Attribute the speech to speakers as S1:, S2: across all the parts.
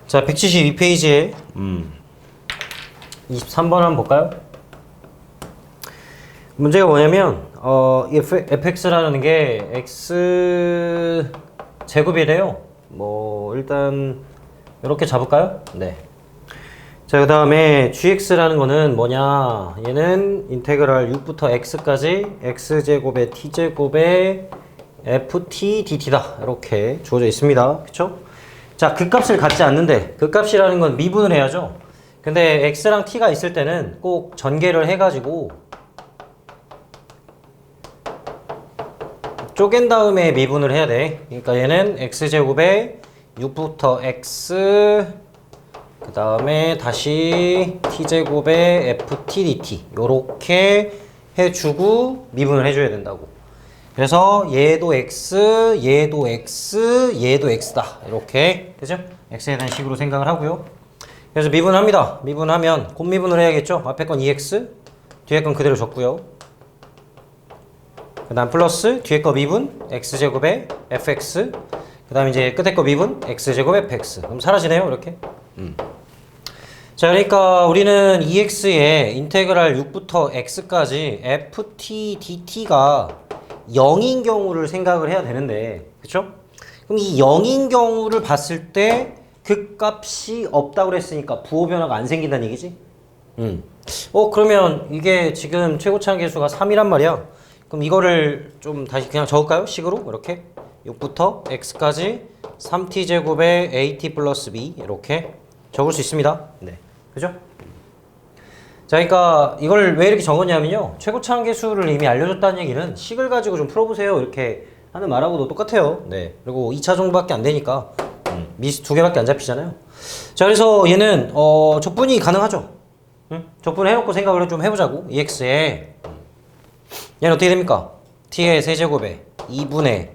S1: 자, 172페이지에 23번 한번 볼까요? 문제가 뭐냐면 fx라는 게 x 제곱이래요. 뭐 일단 이렇게 잡을까요? 네. 자, 그 다음에 gx라는 거는 뭐냐? 얘는 인테그랄 6부터 x까지 x제곱에 t제곱에 ft dt다. 이렇게 주어져 있습니다. 그쵸? 자, 그 값을 갖지 않는데 그 값이라는 건 미분을 해야죠. 근데 x랑 t가 있을 때는 꼭 전개를 해가지고 쪼갠 다음에 미분을 해야 돼. 그러니까 얘는 x제곱에 6부터 x 그 다음에 다시 t제곱에 ft dt 요렇게 해주고 미분을 해줘야 된다고. 그래서 얘도 x, 얘도 x, 얘도 x다. 이렇게 되죠? x에 대한 식으로 생각을 하고요. 그래서 미분합니다. 미분하면 곱미분을 해야겠죠? 앞에 건 2x, 뒤에 건 그대로 적고요. 그 다음 플러스 뒤에 거 미분 x제곱에 fx 그 다음 이제 끝에 거 미분 x제곱에 fx. 그럼 사라지네요. 이렇게. 자, 그러니까 우리는 2x의 인테그랄 6부터 x까지 ft dt가 0인 경우를 생각을 해야 되는데, 그쵸? 그럼 이 0인 경우를 봤을 때 그 값이 없다고 그랬으니까 부호 변화가 안 생긴다는 얘기지? 그러면 이게 지금 최고차항 계수가 3이란 말이야. 그럼 이거를 좀 다시 그냥 적을까요? 식으로 이렇게 6부터 x까지 3t제곱에 at 플러스 b 이렇게 적을 수 있습니다. 네, 그죠? 자, 그러니까 이걸 왜 이렇게 적었냐면요, 최고차항 계수를 이미 알려줬다는 얘기는 식을 가지고 좀 풀어보세요 이렇게 하는 말하고도 똑같아요. 네, 그리고 2차 정도밖에 안 되니까 미스 2개밖에 안 잡히잖아요. 자, 그래서 얘는 적분이 가능하죠. 적분을 해놓고 생각을 좀 해보자고. EX에 얘는 어떻게 됩니까? t의 세제곱에 2분의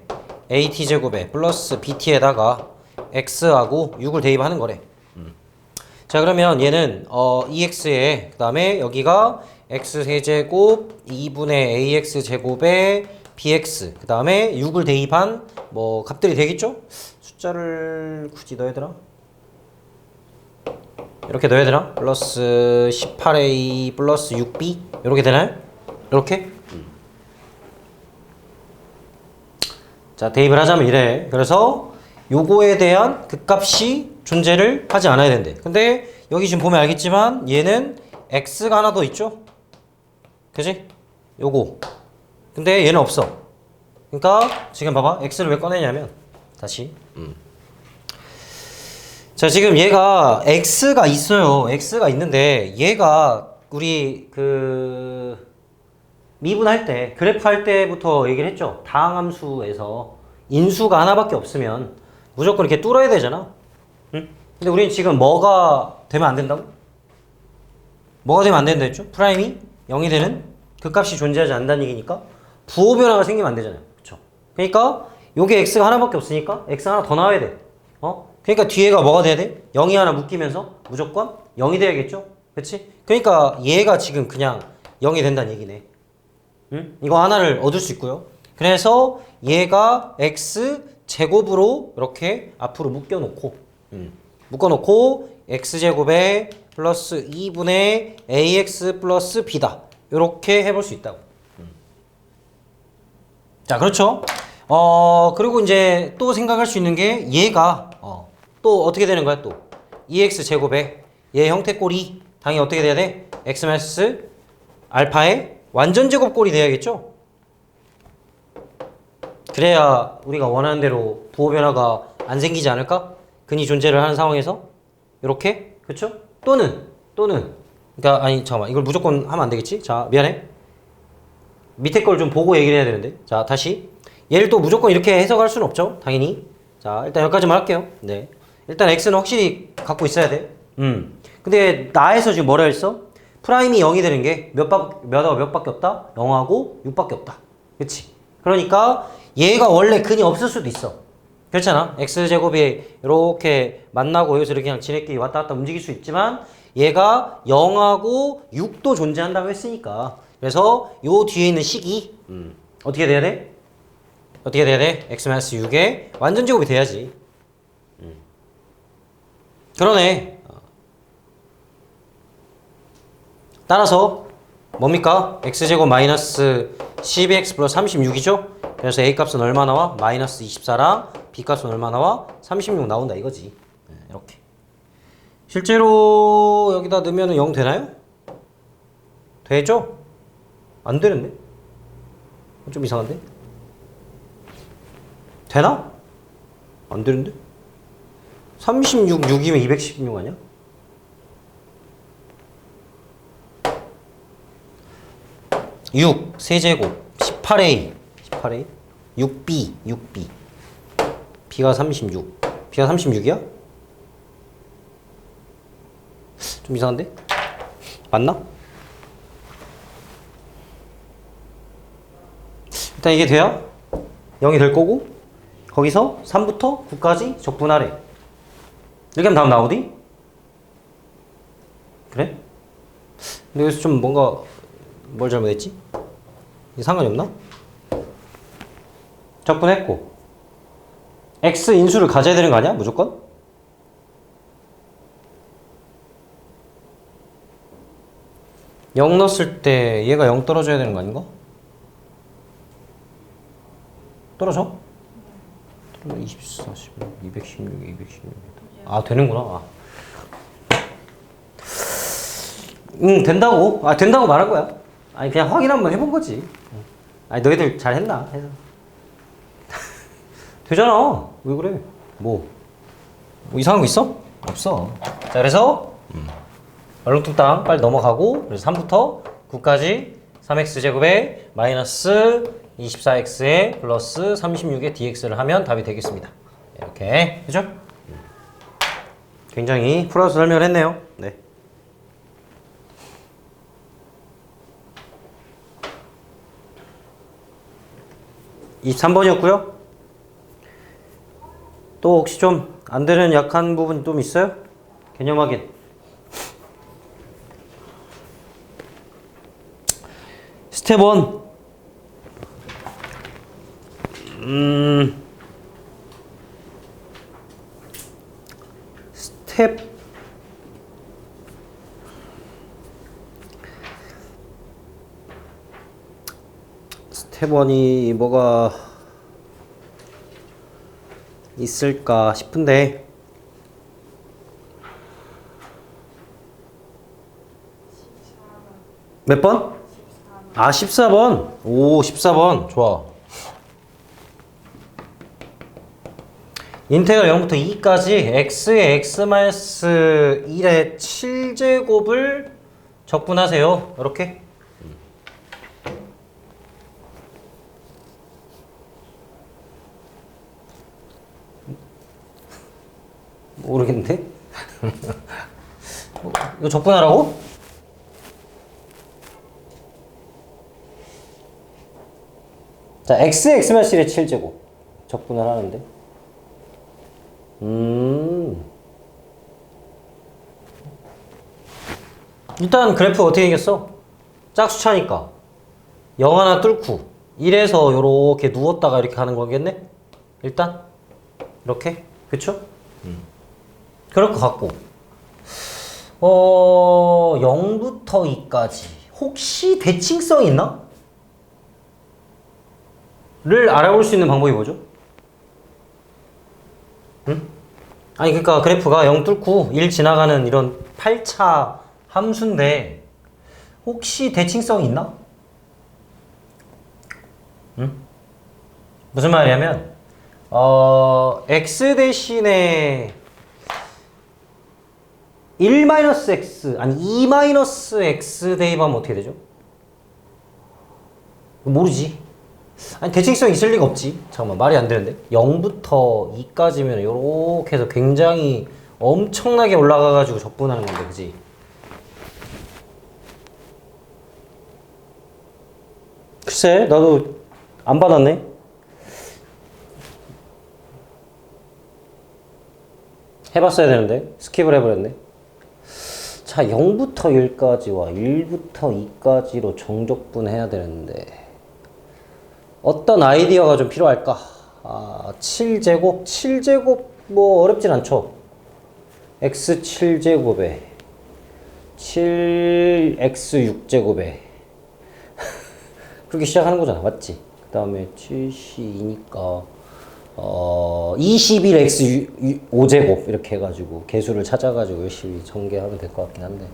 S1: at제곱에 플러스 bt에다가 x하고 6을 대입하는 거래. 자, 그러면 얘는 ex에 그 다음에 여기가 x세제곱 2분의 ax제곱에 bx 그 다음에 6을 대입한 뭐 값들이 되겠죠? 숫자를 굳이 넣어야 되나? 이렇게 넣어야 되나? 플러스 18a 플러스 6b 이렇게 되나요? 이렇게? 자, 대입을 하자면 이래. 그래서 요거에 대한 그 값이 존재를 하지 않아야 된대. 근데 여기 지금 보면 알겠지만 얘는 x가 하나 더 있죠? 그지? 요거. 근데 얘는 없어. 그러니까 지금 봐봐. x를 왜 꺼내냐면 다시 자, 지금 얘가 x가 있어요. x가 있는데 얘가 우리 그 미분할 때 그래프 할 때부터 얘기를 했죠. 다항함수에서 인수가 하나밖에 없으면 무조건 이렇게 뚫어야 되잖아. 응? 근데 우리는 지금 뭐가 되면 안 된다고? 뭐가 되면 안 된다 했죠? 프라임이 0이 되는 그 값이 존재하지 않는다는 얘기니까 부호 변화가 생기면 안 되잖아요. 그쵸? 그러니까 요게 x가 하나밖에 없으니까 x 하나 더 나와야 돼. 그러니까 뒤에가 뭐가 돼야 돼? 0이 하나 묶이면서 무조건 0이 돼야겠죠? 그치? 그러니까 얘가 지금 그냥 0이 된다는 얘기네. 응? 이거 하나를 얻을 수 있고요. 그래서 얘가 x 제곱으로 이렇게 앞으로 묶어놓고 x제곱에 플러스 2분의 ax 플러스 b다. 이렇게 해볼 수 있다고. 자, 그렇죠. 그리고 이제 또 생각할 수 있는 게 얘가 또 어떻게 되는 거야? 또 2x 제곱에 얘 형태꼴이 당연히 어떻게 돼야 돼? x 마이너스 알파의 완전 제곱꼴이 돼야겠죠? 그래야 우리가 원하는 대로 부호 변화가 안 생기지 않을까? 근이 존재를 하는 상황에서 이렇게, 그쵸? 또는 그러니까 아니 잠깐만, 이걸 무조건 하면 안 되겠지? 자, 미안해. 밑에 걸 좀 보고 얘기를 해야 되는데. 자, 다시 얘를 또 무조건 이렇게 해석할 수는 없죠, 당연히. 자, 일단 여기까지만 할게요. 네, 일단 x는 확실히 갖고 있어야 돼. 근데 나에서 지금 뭐라 했어? 프라임이 0이 되는 게 몇하고 몇밖에 없다? 0하고 6밖에 없다. 그치? 그러니까 얘가 원래 근이 없을 수도 있어. 그렇잖아. x제곱이 이렇게 만나고 여기서 이렇게 그냥 지네끼리 왔다 갔다 움직일 수 있지만 얘가 0하고 6도 존재한다고 했으니까, 그래서 요 뒤에 있는 식이 어떻게 돼야 돼? 어떻게 돼야 돼? x-6의 완전 제곱이 돼야지. 그러네. 따라서 뭡니까? x제곱 마이너스 12x 플러스 36이죠? 그래서 a 값은 얼마 나와? 마이너스 24랑 b 값은 얼마 나와? 36 나온다 이거지. 이렇게. 실제로 여기다 넣으면 0 되나요? 되죠? 안 되는데? 좀 이상한데? 되나? 안 되는데? 36, 6이면 216 아니야? (6) 세제곱 18a 6b b가 36 b가 36이야? 좀 이상한데? 맞나? 일단 이게 돼야 0이 될 거고 거기서 3부터 9까지 적분하래. 이렇게 하면 다음 나오디? 그래? 근데 여기서 좀 뭔가 뭘 잘못했지? 상관이 없나? 적분했고 x 인수를 가져야 되는 거 아니야? 무조건? (0) 넣었을 때 얘가 0 떨어져야 되는 거 아닌가? 떨어져? 24, 16, 216. 아, 되는구나. 된다고. 된다고 말한 거야. 아니, 그냥 확인 한번 해본 거지. 아니, 너희들 잘했나? 해서. 되잖아. 왜 그래? 뭐 이상한 거 있어? 없어. 자, 그래서, 얼렁뚱땅 빨리 넘어가고, 그래서 3부터 9까지 3x제곱에 마이너스 24x에 플러스 36의 dx를 하면 답이 되겠습니다. 이렇게. 그죠? 굉장히 풀어서 설명을 했네요. 네. (23번이었고요) 또 혹시 좀 안 되는 약한 부분 좀 있어요? 개념 확인. 스텝 1. 스텝 1이 뭐가 있을까 싶은데 몇 번? 14번. 오, 14번. 좋아. 인테그랄 0부터 2까지 x의 x-1의 7제곱을 적분하세요. 이렇게. 모르겠는데? 이거 적분하라고? 자, x의 x-1의 7제곱 적분을 하는데 일단 그래프 어떻게 생겼어? 짝수차니까 0 하나 뚫고 1에서 요렇게 누웠다가 이렇게 가는 거겠네? 일단 이렇게? 그쵸? 그럴 것 같고 0부터 2까지 혹시 대칭성이 있나? 를 알아볼 수 있는 방법이 뭐죠? 아니 그러니까 그래프가 0 뚫고 1 지나가는 이런 8차 함수인데 혹시 대칭성이 있나? 무슨 말이냐면 x 대신에 1-x 아니 2-x 대입하면 어떻게 되죠? 모르지. 아니 대칭성 있을 리가 없지. 잠깐만 말이 안 되는데 0부터 2까지면 요렇게 해서 굉장히 엄청나게 올라가가지고 적분하는 건데 그지? 글쎄 나도 안 받았네. 해봤어야 되는데 스킵을 해버렸네. 자 0부터 1까지와 1부터 2까지로 정적분 해야 되는데 어떤 아이디어가 좀 필요할까? 7제곱? 7제곱 뭐 어렵진 않죠. x 7제곱에 7x 6제곱에 그렇게 시작하는 거잖아. 맞지? 그 다음에 7c2니까 21x 5제곱 이렇게 해가지고 개수를 찾아가지고 열심히 전개하면 될 것 같긴 한데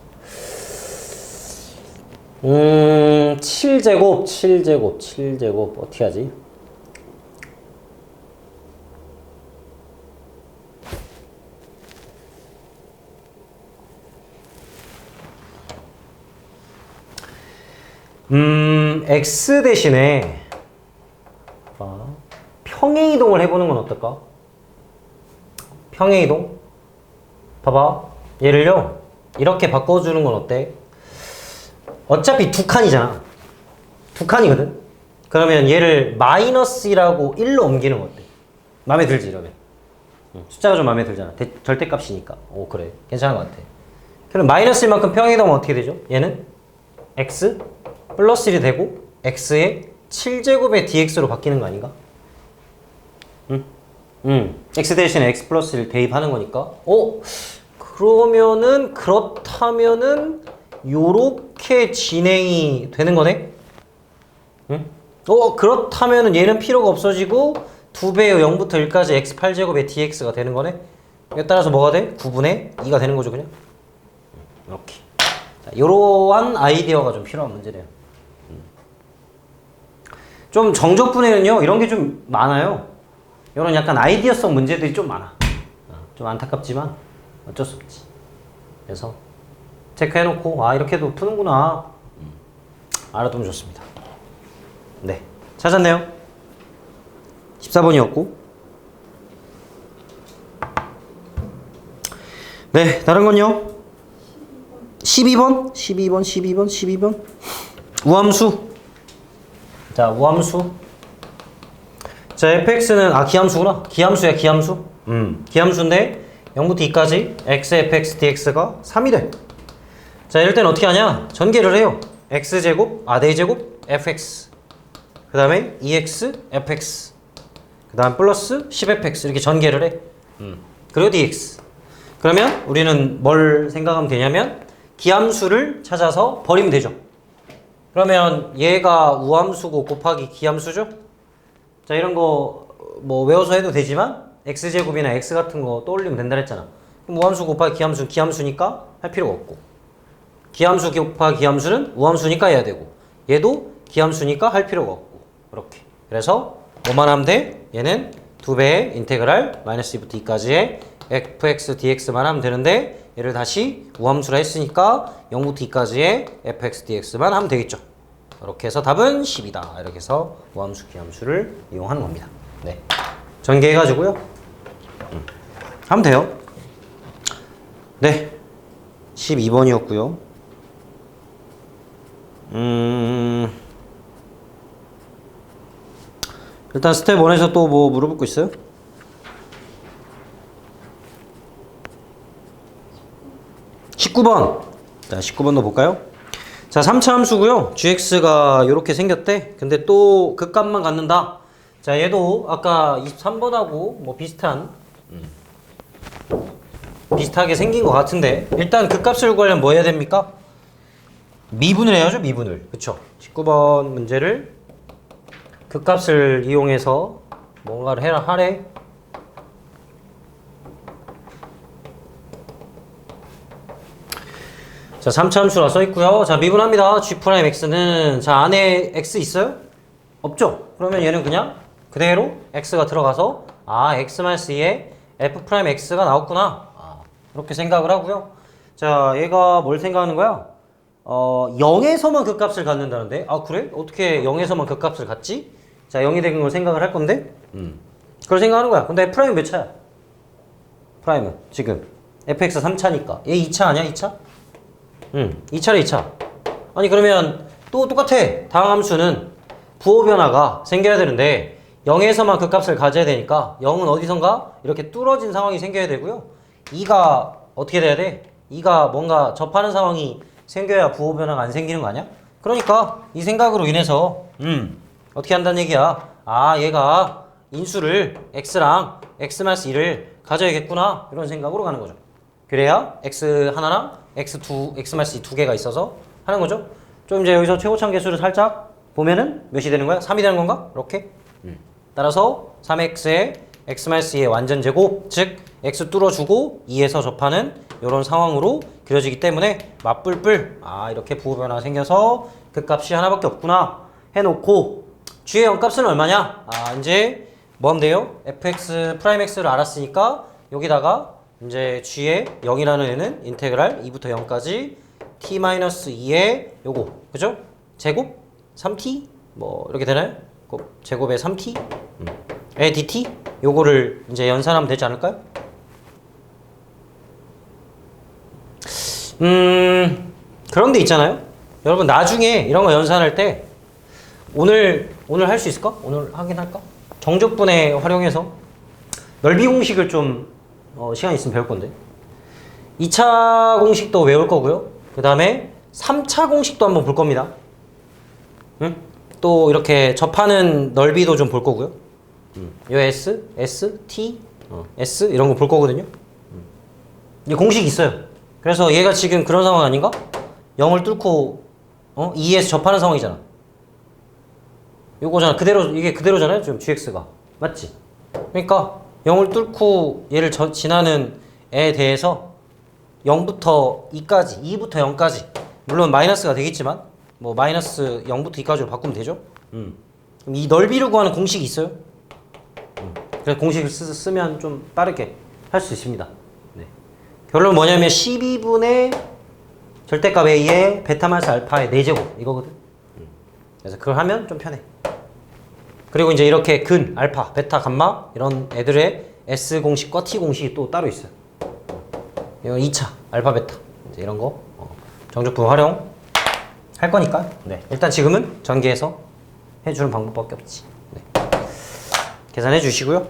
S1: 7제곱 어떻게 하지? x 대신에 평행 이동을 해보는 건 어떨까? 평행 이동? 봐봐. 얘를요 이렇게 바꿔주는 건 어때? 어차피 두 칸이잖아. 두 칸이거든? 그러면 얘를 마이너스라고 1로 옮기는 거 어때? 마음에 들지 이러면? 숫자가 좀 마음에 들잖아. 절대값이니까. 오 그래. 괜찮은 것 같아. 그럼 마이너스 1만큼 평행 이동은 어떻게 되죠? 얘는 x 플러스 1이 되고 x의 7제곱의 dx로 바뀌는 거 아닌가? x 대신에 x 플러스 1 대입하는 거니까 그렇다면은 요렇게 진행이 되는 거네? 그렇다면은 얘는 필요가 없어지고 2배의 0부터 1까지 x 8제곱의 dx가 되는 거네? 이에 따라서 뭐가 돼? 9분의 2가 되는 거죠 그냥? 이렇게 자, 요러한 아이디어가 좀 필요한 문제래요. 좀 정적분에는요 이런 게 좀 많아요. 이런 약간 아이디어성 문제들이 좀 많아. 좀 안타깝지만 어쩔 수 없지. 그래서 체크해놓고 이렇게도 푸는구나 알아두면 좋습니다. 네, 찾았네요. 14번이었고 네, 다른 건요? 12번 우함수. 자, 우함수. 자, fx는 기함수구나. 기함수야, 기함수. 기함수인데 0부터 2까지 x fx dx가 3이 돼. 자, 이럴 때는 어떻게 하냐? 전개를 해요. x제곱, 4제곱 fx. 그 다음에 2x fx. 그 다음 플러스 10fx 이렇게 전개를 해. 그리고 dx. 그러면 우리는 뭘 생각하면 되냐면 기함수를 찾아서 버리면 되죠. 그러면 얘가 우함수고 곱하기 기함수죠? 자, 이런 거 뭐 외워서 해도 되지만 x제곱이나 x 같은 거 떠올리면 된다 했잖아. 그럼 우함수 곱하기 기함수, 기함수니까 할 필요가 없고 기함수 곱하기 기함수는 우함수니까 해야 되고 얘도 기함수니까 할 필요가 없고 이렇게. 그래서 뭐만 하면 돼? 얘는 2배의 인테그랄 마이너스 2부터 2까지의 fx dx만 하면 되는데 얘를 다시 우함수라 했으니까 0부터 2까지의 fx dx만 하면 되겠죠. 이렇게 해서 답은 10이다. 이렇게 해서 우함수 기함수를 이용하는 겁니다. 네, 전개해가지고요 하면 돼요. 네, 12번이었고요 일단 스텝 1에서 또 뭐 물어볼 거 있어요? 19번. 자, 19번도 볼까요? 자, 3차 함수고요. gx가 이렇게 생겼대. 근데 또 극값만 갖는다. 자, 얘도 아까 23번하고 뭐 비슷하게 생긴 것 같은데 일단 극값을 구하려면 뭐 해야 됩니까? 미분을 해야죠. 미분을. 그쵸? 19번 문제를 극값을 이용해서 뭔가를 하래. 자, 3차 함수라 써있고요. 자, 미분합니다. g'x는 자, 안에 x 있어요? 없죠? 그러면 얘는 그냥 그대로 x가 들어가서 x-2에 f'x가 나왔구나. 이렇게 생각을 하고요. 자, 얘가 뭘 생각하는 거야? 0에서만 극값을 갖는다는데? 그래? 어떻게 0에서만 극값을 갖지? 자, 0이 되는 걸 생각을 할 건데 그걸 생각하는 거야. 근데 프라임 몇 차야? 프라임은 지금 fx 3차니까 얘 2차 아니야? 2차? 2차래 2차. 아니 그러면 또 똑같아. 다음 함수는 부호 변화가 생겨야 되는데 0에서만 그 값을 가져야 되니까 0은 어디선가 이렇게 뚫어진 상황이 생겨야 되고요. 2가 어떻게 돼야 돼? 2가 뭔가 접하는 상황이 생겨야 부호 변화가 안 생기는 거 아니야? 그러니까 이 생각으로 인해서 어떻게 한다는 얘기야? 얘가 인수를 x랑 x-1을 가져야겠구나 이런 생각으로 가는 거죠. 그래야 x 하나랑 x-c 두 개가 있어서 하는 거죠. 좀 이제 여기서 최고참 계수를 살짝 보면은 몇이 되는 거야? 3이 되는 건가? 이렇게. 따라서 3x의 x-2의 완전 제곱, 즉 x 뚫어주고 2에서 접하는 이런 상황으로 그려지기 때문에 맞불불 이렇게 부호 변화가 생겨서 그 값이 하나밖에 없구나 해놓고 g의 0값은 얼마냐? 이제 뭔데요? fx 프라임 x를 알았으니까 여기다가 이제 g의 0이라는 애는 인테그랄 2부터 0까지 t-2의 요거 그죠? 제곱 3t 뭐 이렇게 되나요? 제곱에 3t 에 dt 요거를 이제 연산하면 되지 않을까요? 그런 데 있잖아요. 여러분 나중에 이런 거 연산할 때 오늘 할 수 있을까? 오늘 하긴 할까? 정적분해 활용해서 넓이 공식을 좀 시간 있으면 배울 건데 2차 공식도 외울 거고요. 그 다음에 3차 공식도 한번 볼 겁니다. 응? 또 이렇게 접하는 넓이도 좀 볼 거고요. 요 S, S, T, S 이런 거 볼 거거든요. 이 공식이 있어요. 그래서 얘가 지금 그런 상황 아닌가? 0을 뚫고 2에서 접하는 상황이잖아. 요거잖아. 이게 그대로잖아요. 지금 GX가. 맞지? 그러니까 0을 뚫고 얘를 지나는 애에 대해서 0부터 2까지, 2부터 0까지 물론 마이너스가 되겠지만 뭐 마이너스 0부터 2까지로 바꾸면 되죠. 그럼 이 넓이를 구하는 공식이 있어요. 그래서 공식을 쓰면 좀 빠르게 할 수 있습니다. 네. 결론은 뭐냐면 12분의 절대값 A의 베타 마이너스 알파의 4제곱 이거거든. 그래서 그걸 하면 좀 편해. 그리고 이제 이렇게 근, 알파, 베타, 감마 이런 애들의 S 공식과 T 공식이 또 따로 있어요. 이건 2차 알파, 베타 이제 이런 거 정적분 활용 할 거니까 일단 지금은 전개해서 해주는 방법밖에 없지. 계산해 주시고요.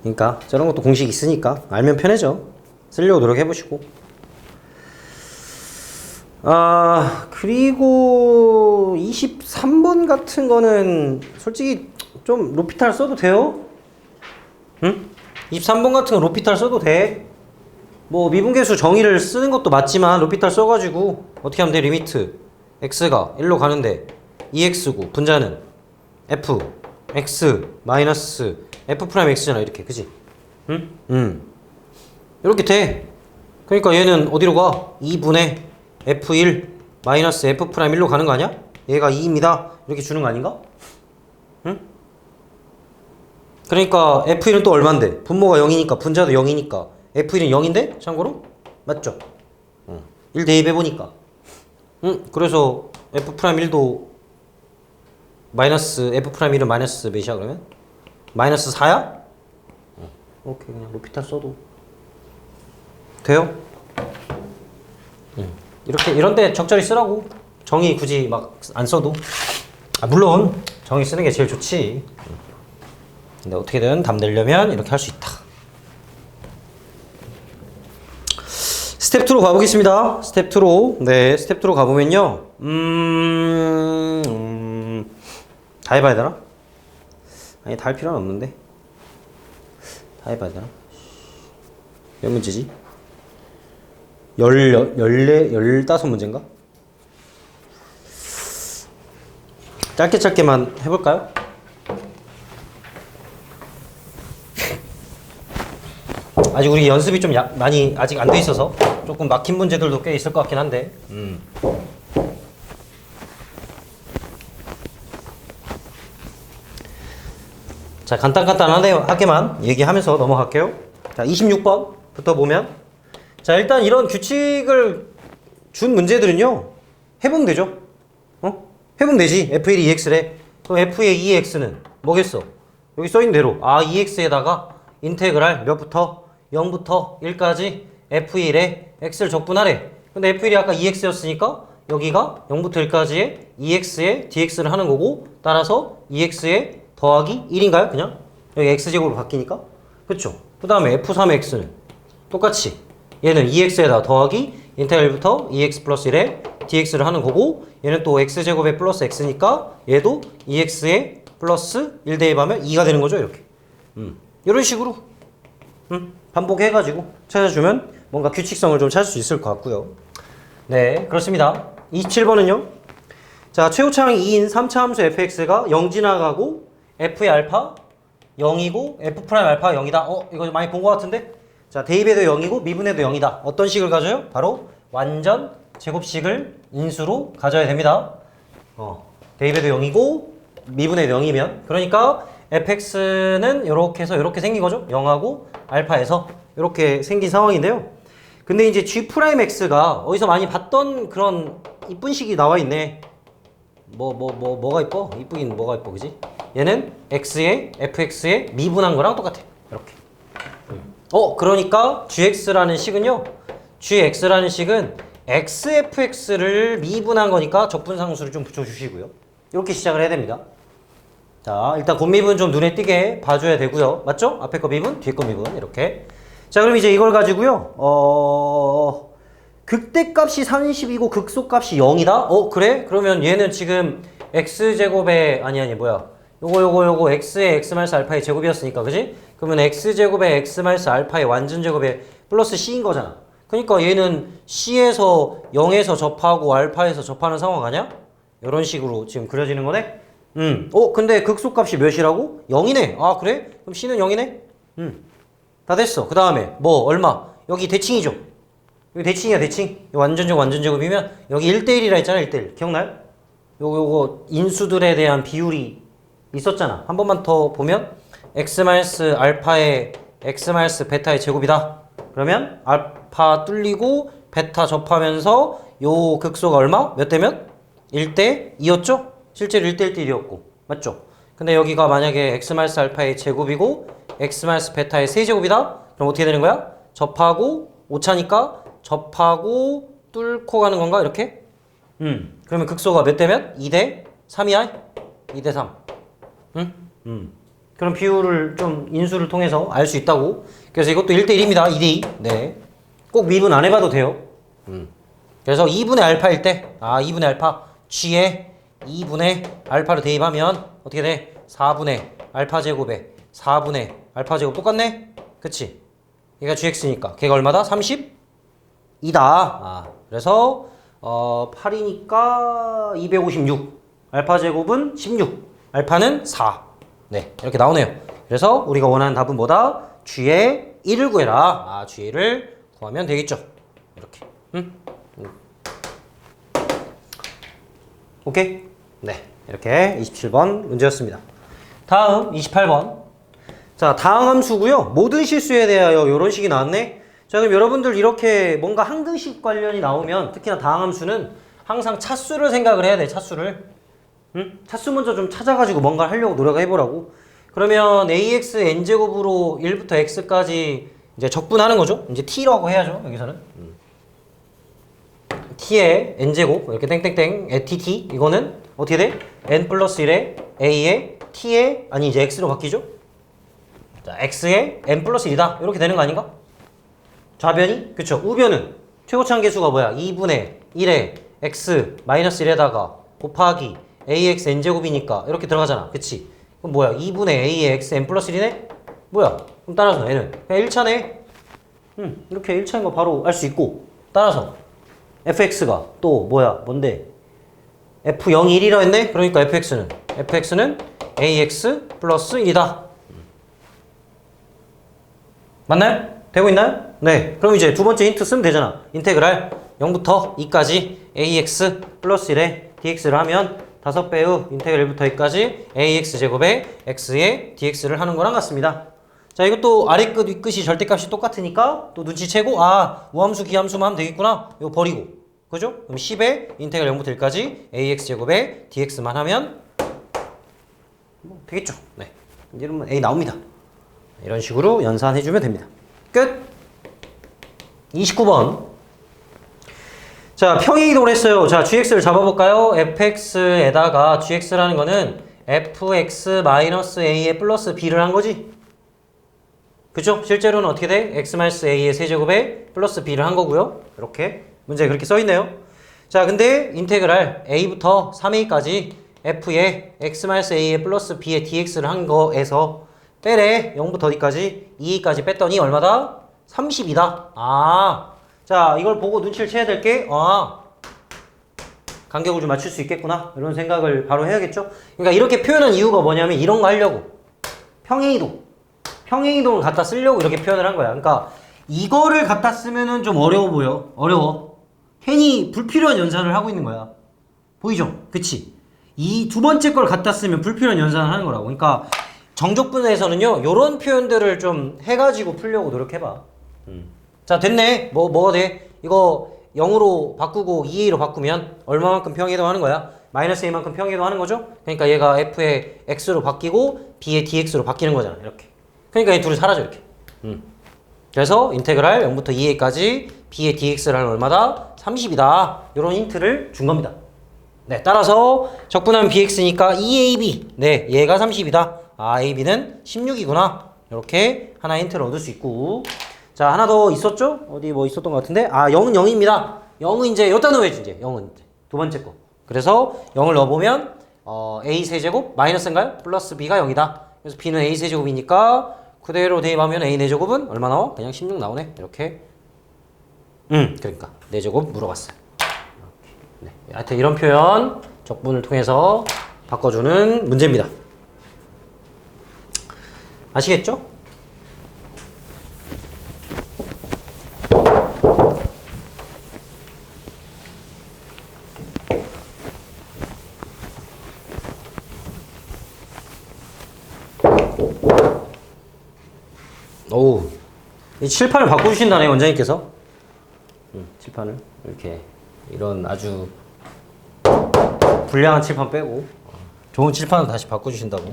S1: 그러니까 저런 것도 공식 있으니까 알면 편해져. 쓰려고 노력해 보시고. 그리고 23번 같은 거는 솔직히 좀 로피탈 써도 돼요. 응? 23번 같은 거 로피탈 써도 돼. 뭐 미분계수 정의를 쓰는 것도 맞지만 로피탈 써가지고 어떻게 하면 돼? 리미트 x가 1로 가는데 2x고 분자는 f x 마이너스 f 프라임 x잖아. 이렇게 그지? 응? 이렇게 돼. 그러니까 얘는 어디로 가? 2분의 f1 마이너스 f 프라임 1로 가는 거 아니야? 얘가 2입니다. 이렇게 주는 거 아닌가? 응? 그러니까 f1은 또 얼만데? 분모가 0이니까 분자도 0이니까 f1은 0인데? 참고로? 맞죠? 1 대입해보니까 그래서 f 프라임 1도 마이너스 f 프라임 1은 마이너스 몇이야 그러면? 마이너스 4야? 오케이 그냥 로피탈 써도 돼요? 이렇게 이런데 적절히 쓰라고. 정의 굳이 막 안 써도 물론 정의 쓰는 게 제일 좋지. 근데 어떻게든 답 내려면 이렇게 할 수 있다. 스텝 2로 가보겠습니다. 스텝 2로 스텝 2로 가보면요. 다 해봐야 되나? 아니 다 할 필요는 없는데 다 해봐야 되나? 몇 문제지? 15문제인가? 짧게만 해볼까요? 아직 우리 연습이 좀 많이 아직 안 돼 있어서 조금 막힌 문제들도 꽤 있을 것 같긴 한데 자 간단하게만 얘기하면서 넘어갈게요. 자 26번부터 보면 자 일단 이런 규칙을 준 문제들은요 해보면 되죠. 해보면 되지. f1이 2x래. 그럼 f의 2x는 뭐겠어? 여기 써있는 대로 2x에다가 인테그랄 몇부터 0부터 1까지 f1에 x를 적분하래. 근데 f1이 아까 2x였으니까 여기가 0부터 1까지의 2x에 dx를 하는 거고 따라서 2x에 더하기 1인가요? 그냥? 여기 x제곱으로 바뀌니까? 그쵸? 그 다음에 f3x는 똑같이 얘는 2x에다 더하기 인테그랄부터 2x 플러스 1에 dx를 하는 거고 얘는 또 x제곱에 플러스 x니까 얘도 2x에 플러스 1 대입하면 2가 되는 거죠. 이렇게 이런 식으로 반복해가지고 찾아주면 뭔가 규칙성을 좀 찾을 수 있을 것 같고요. 네, 그렇습니다. 27번은요. 자, 최고차항 2인 3차 함수 fx가 0 지나가고 f의 알파 0이고 f 프라임 알파가 0이다. 이거 많이 본 것 같은데? 자, 대입에도 0이고 미분에도 0이다. 어떤 식을 가져요? 바로 완전 제곱식을 인수로 가져야 됩니다. 대입에도 0이고 미분에도 0이면 그러니까 fx는 이렇게 해서 이렇게 생긴 거죠. 0하고 알파에서 이렇게 생긴 상황인데요. 근데 이제 g'x가 어디서 많이 봤던 그런 이쁜 식이 나와 있네. 뭐가 이뻐? 이쁘긴 뭐가 이뻐, 그지? 얘는 x에 fx에 미분한 거랑 똑같아. 이렇게. 그러니까 gx라는 식은요. gx라는 식은 xfx를 미분한 거니까 적분상수를 좀 붙여주시고요. 이렇게 시작을 해야 됩니다. 자, 일단 곱미분 좀 눈에 띄게 봐줘야 되고요. 맞죠? 앞에 거 미분, 뒤에 거 미분 이렇게. 자, 그럼 이제 이걸 가지고요. 극대값이 30이고 극소값이 0이다? 그래? 그러면 얘는 지금 x제곱의 요거 x의 x-알파의 제곱이었으니까, 그지? 그러면 x제곱의 x-알파의 완전제곱의 플러스 c인 거잖아. 그러니까 얘는 c에서 0에서 접하고 알파에서 접하는 상황 아니야? 이런 식으로 지금 그려지는 거네? 근데 극소값이 몇이라고? 0이네. 아, 그래? 그럼 c는 0이네? 다 됐어. 그 다음에 얼마? 여기 대칭이죠? 여기 대칭이야, 대칭. 완전제곱이면 여기 1대1이라 했잖아, 1대1. 기억나요? 요거 인수들에 대한 비율이 있었잖아. 한 번만 더 보면 x-알파의 x-베타의 제곱이다. 그러면 알파 뚫리고 베타 접하면서 요 극소가 얼마? 몇 대 몇? 1대 2였죠? 실제로 1대 1대1이었고. 맞죠? 근데 여기가 만약에 x-알파의 제곱이고 x-베타의 세제곱이다? 그럼 어떻게 되는 거야? 접하고 오차니까 접하고 뚫고 가는 건가? 이렇게? 그러면 극소가 몇 대 몇? 2대 3이야? 2대 3. 그럼 비율을 좀 인수를 통해서 알 수 있다고. 그래서 이것도 1대 1입니다. 2대 2. 네. 꼭 미분 안 해봐도 돼요. 그래서 2분의 알파일 때, 2분의 알파, g에 2분의 알파를 대입하면 어떻게 돼? 4분의 알파 제곱에 4분의 알파 제곱 똑같네? 그치? 얘가 gx니까 걔가 얼마다? 30이다. 그래서 8이니까 256. 알파 제곱은 16. 알파는 4. 네, 이렇게 나오네요. 그래서 우리가 원하는 답은 뭐다? g의 1을 구해라. g의 1을 구하면 되겠죠. 이렇게. 오케이? 네, 이렇게 27번 문제였습니다. 다음 28번. 자, 다항함수고요. 모든 실수에 대하여 이런 식이 나왔네. 자, 그럼 여러분들 이렇게 뭔가 항등식 관련이 나오면 특히나 다항함수는 항상 차수를 생각을 해야 돼. 차수를. 차수 먼저 좀 찾아가지고 뭔가 하려고 노력해보라고. 그러면 ax n제곱으로 1부터 x까지 이제 적분하는 거죠. 이제 t라고 해야죠. 여기서는. t의 n제곱 이렇게 땡땡땡 att 이거는 어떻게 돼? n 플러스 1에 a에 t에 이제 x로 바뀌죠. 자, x에 n 플러스 1이다. 이렇게 되는 거 아닌가? 좌변이? 그쵸. 우변은 최고차항 계수가 뭐야? 2분의 1에 x 마이너스 1에다가 곱하기 ax n제곱이니까 이렇게 들어가잖아. 그치? 그럼 뭐야? 2분의 a에 x n 플러스 1이네? 뭐야? 그럼 따라서 n은 그냥 1차네. 이렇게 1차인 거 바로 알 수 있고. 따라서 fx가 또 뭐야? 뭔데? f0이 1이라 했네? 그러니까 fx는 ax 플러스 1이다. 맞나요? 되고 있나요? 네. 그럼 이제 두 번째 힌트 쓰면 되잖아. 인테그랄 0부터 2까지 ax 플러스 1에 dx를 하면 5배의 인테그랄 1부터 2까지 ax 제곱에 x에 dx를 하는 거랑 같습니다. 자, 이것도 아래 끝, 위 끝이 절대값이 똑같으니까 또 눈치채고 우함수, 기함수만 하면 되겠구나. 이거 버리고. 그죠? 그럼 10에 인테그랄 0부터 1까지 ax 제곱에 dx만 하면 되겠죠. 네. 이러면 a 나옵니다. 이런 식으로 연산해주면 됩니다. 끝! 29번. 자, 평행이동을 했어요. 자, gx를 잡아볼까요? fx에다가 gx라는 거는 fx-a에 플러스 b를 한 거지? 그죠? 실제로는 어떻게 돼? x-a의 세제곱에 플러스 b를 한 거고요. 이렇게 문제에 그렇게 써있네요. 자, 근데 인테그랄 a부터 3a까지 f에 x-a의 플러스 b의 dx를 한 거에서 빼래. 0부터 어디까지? 2까지 뺐더니 얼마다? 30이다. 아, 자 이걸 보고 눈치를 채야 될 게 간격을 좀 맞출 수 있겠구나 이런 생각을 바로 해야겠죠. 그러니까 이렇게 표현한 이유가 뭐냐면 이런 거 하려고. 평행이동을 갖다 쓰려고 이렇게 표현을 한 거야. 그러니까 이거를 갖다 쓰면은 좀 어려워 보여. 어려워. 괜히 불필요한 연산을 하고 있는 거야. 보이죠? 그치? 이 두 번째 걸 갖다 쓰면 불필요한 연산을 하는 거라고. 그러니까 정적분에서는요 요런 표현들을 좀 해가지고 풀려고 노력해봐. 자 됐네. 뭐가 돼? 이거 0으로 바꾸고 2a로 바꾸면 얼마만큼 평행이동 하는 거야? 마이너스 a만큼 평행이동 하는 거죠? 그러니까 얘가 f의 x로 바뀌고 b의 dx로 바뀌는 거잖아. 이렇게. 그러니까 이 둘이 사라져 이렇게. 그래서 인테그랄 0부터 2a까지 b의 dx를 하면 얼마다? 30이다. 이런 힌트를 준 겁니다. 네, 따라서 적분하면 bx니까 2ab. 네, 얘가 30이다. 아, ab는 16이구나. 이렇게 하나 힌트를 얻을 수 있고. 자, 하나 더 있었죠? 어디 뭐 있었던 것 같은데? 아, 0은 0입니다. 0은 이제 여기다 넣어야지, 이제. 0은 이제. 두 번째 거. 그래서 0을 넣어보면, a 세제곱 마이너스인가요? 플러스 b가 0이다. 그래서 b는 a 세제곱이니까 그대로 대입하면 a 4제곱은 얼마 나와? 그냥 16 나오네. 이렇게. 그러니까 4제곱 물어봤어요. 네. 하여튼 이런 표현 적분을 통해서 바꿔주는 문제입니다. 아시겠죠? 오우, 이 칠판을 바꿔주신다네 원장님께서. 칠판을 이렇게 이런 아주 불량한 칠판 빼고 좋은 칠판을 다시 바꿔주신다고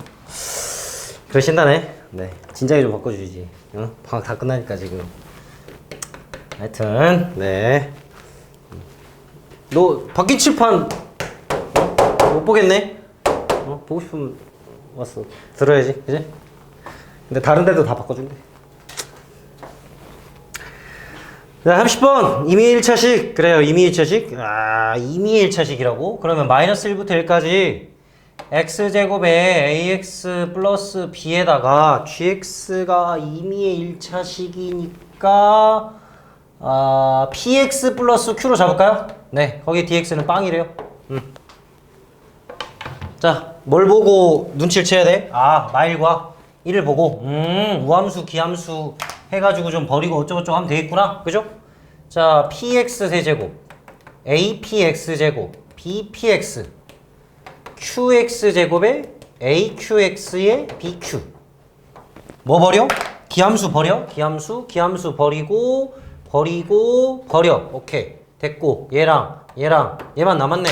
S1: 그러신다네. 네, 진작에 좀 바꿔주시지. 방학 다 끝나니까 지금. 하여튼 네, 너 바뀐 칠판 못 보겠네. 보고 싶으면 왔어 들어야지, 그지? 근데 다른 데도 다 바꿔준대. 자, 30번 임의 1차식. 그래요, 임의 1차식. 아, 임의 1차식이라고? 그러면 마이너스 1부터 1까지 x제곱에 ax 플러스 b에다가 gx가 임의의 1차식이니까 px 플러스 q로 잡을까요? 네, 거기 dx는 빵이래요. 자, 뭘 보고 눈치를 채야 돼? 아, 마일과 1을 보고 우함수, 기함수 해가지고 좀 버리고 어쩌고저쩌고 하면 되겠구나. 그죠? 자, px 세제곱 apx 제곱 bpx qx 제곱에 aqx의 bq 뭐 버려? 기함수 버려? 기함수 버리고 버려. 오케이, 됐고 얘만 남았네.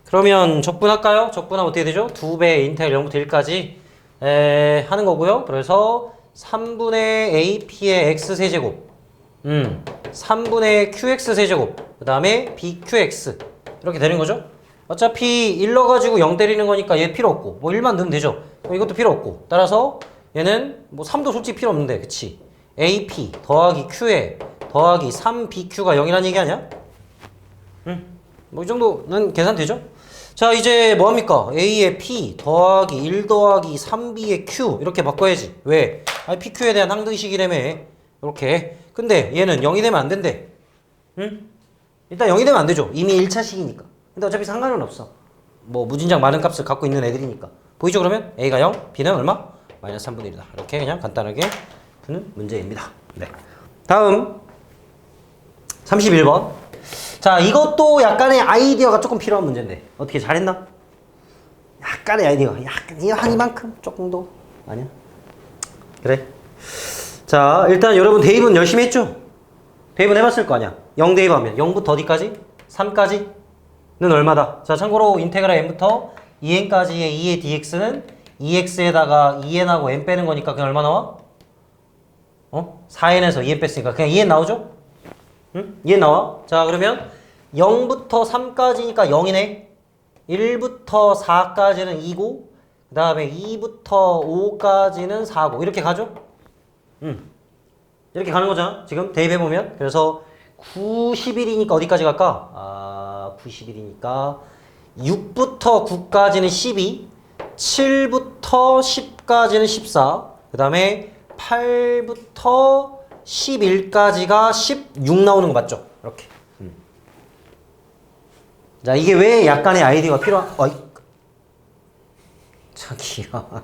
S1: 그러면 적분할까요? 적분하면 어떻게 되죠? 2배 인테그랄 0부터 1까지 하는 거고요. 그래서 3분의 ap의 x세제곱 3분의 qx 세제곱 그 다음에 bqx 이렇게 되는 거죠. 어차피 1 넣어가지고 0 때리는 거니까 얘 필요 없고 뭐 1만 넣으면 되죠. 이것도 필요 없고 따라서 얘는 뭐 3도 솔직히 필요 없는데, 그치? ap 더하기 q에 더하기 3bq가 0이라는 얘기 아니야? 뭐 이 정도는 계산되죠? 자, 이제 뭐합니까? a의 p 더하기 1 더하기 3b의 q 이렇게 바꿔야지. 왜? pq에 대한 항등식이라며. 이렇게. 근데 얘는 0이 되면 안 된대. 일단 0이 되면 안 되죠. 이미 1차식이니까. 근데 어차피 상관은 없어. 뭐 무진장 많은 값을 갖고 있는 애들이니까. 보이죠? 그러면 a가 0, b는 얼마? 마이너스 3분의 1이다. 이렇게 그냥 간단하게 푸는 문제입니다. 네. 다음 31번. 자, 이것도 약간의 아이디어가 조금 필요한 문제인데 어떻게 잘했나? 약간의 아이디어가 한 이만큼? 조금도? 아니야? 그래. 자, 일단 여러분 대입은 열심히 했죠? 대입은 해봤을 거 아니야? 0 대입하면 0부터 어디까지? 3까지는 얼마다? 자, 참고로 인테그랄 n부터 2n까지의 2의 dx는 2x에다가 2n하고 n 빼는 거니까 그냥 얼마 나와? 4n에서 2n 뺐으니까 그냥 2n 나오죠? 2n 나와. 자, 그러면 0부터 3까지니까 0이네. 1부터 4까지는 2고 그 다음에 2부터 5까지는 4고 이렇게 가죠? 이렇게 가는 거잖아. 지금 대입해보면. 그래서 91이니까 어디까지 갈까? 91이니까 6부터 9까지는 12, 7부터 10까지는 14, 그 다음에 8부터 11까지가 16 나오는 거 맞죠? 이렇게. 자, 이게 왜 약간의 아이디어가 필요한, 자기야.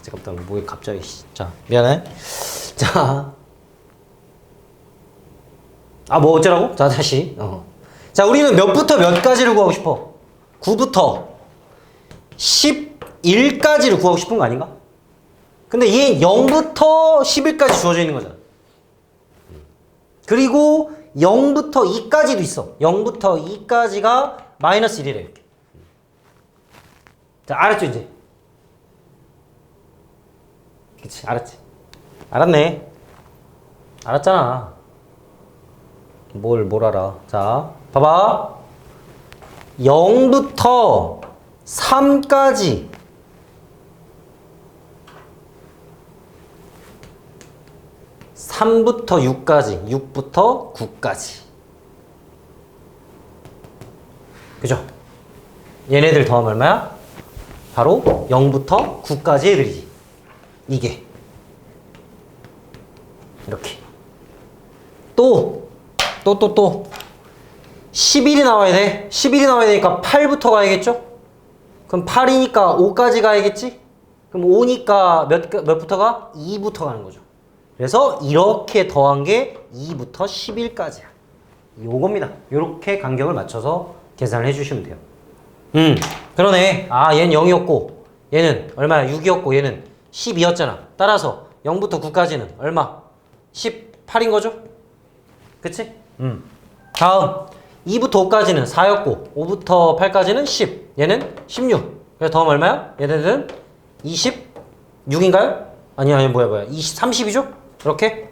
S1: 잠깐만, 뭐에 갑자기, 자, 미안해. 자. 뭐 어쩌라고? 자, 다시. 자, 우리는 몇부터 몇까지를 구하고 싶어? 9부터 11까지를 구하고 싶은 거 아닌가? 근데 얘 0부터 11까지 주어져 있는 거잖아. 그리고 0부터 2까지도 있어. 0부터 2까지가 마이너스 1이래, 이렇게. 자, 알았죠, 이제? 그치, 알았지? 알았네. 알았잖아. 뭘 알아. 자, 봐봐. 0부터 3까지. 3부터 6까지, 6부터 9까지. 그죠? 얘네들 더하면 얼마야? 바로 0부터 9까지 애들이지. 이게. 이렇게. 또 11이 나와야 돼. 11이 나와야 되니까 8부터 가야겠죠? 그럼 8이니까 5까지 가야겠지? 그럼 5니까 몇부터 가? 2부터 가는 거죠. 그래서 이렇게 더한 게 2부터 11까지야. 요겁니다. 요렇게 간격을 맞춰서 계산을 해주시면 돼요. 그러네. 얘는 0이었고 얘는 얼마야? 6이었고 얘는 12였잖아. 따라서 0부터 9까지는 얼마? 18인 거죠? 그치? 다음 2부터 5까지는 4였고 5부터 8까지는 10. 얘는 16. 그래서 더하면 얼마야? 얘네들은 26인가요? 아니 뭐야 30이죠? 이렇게?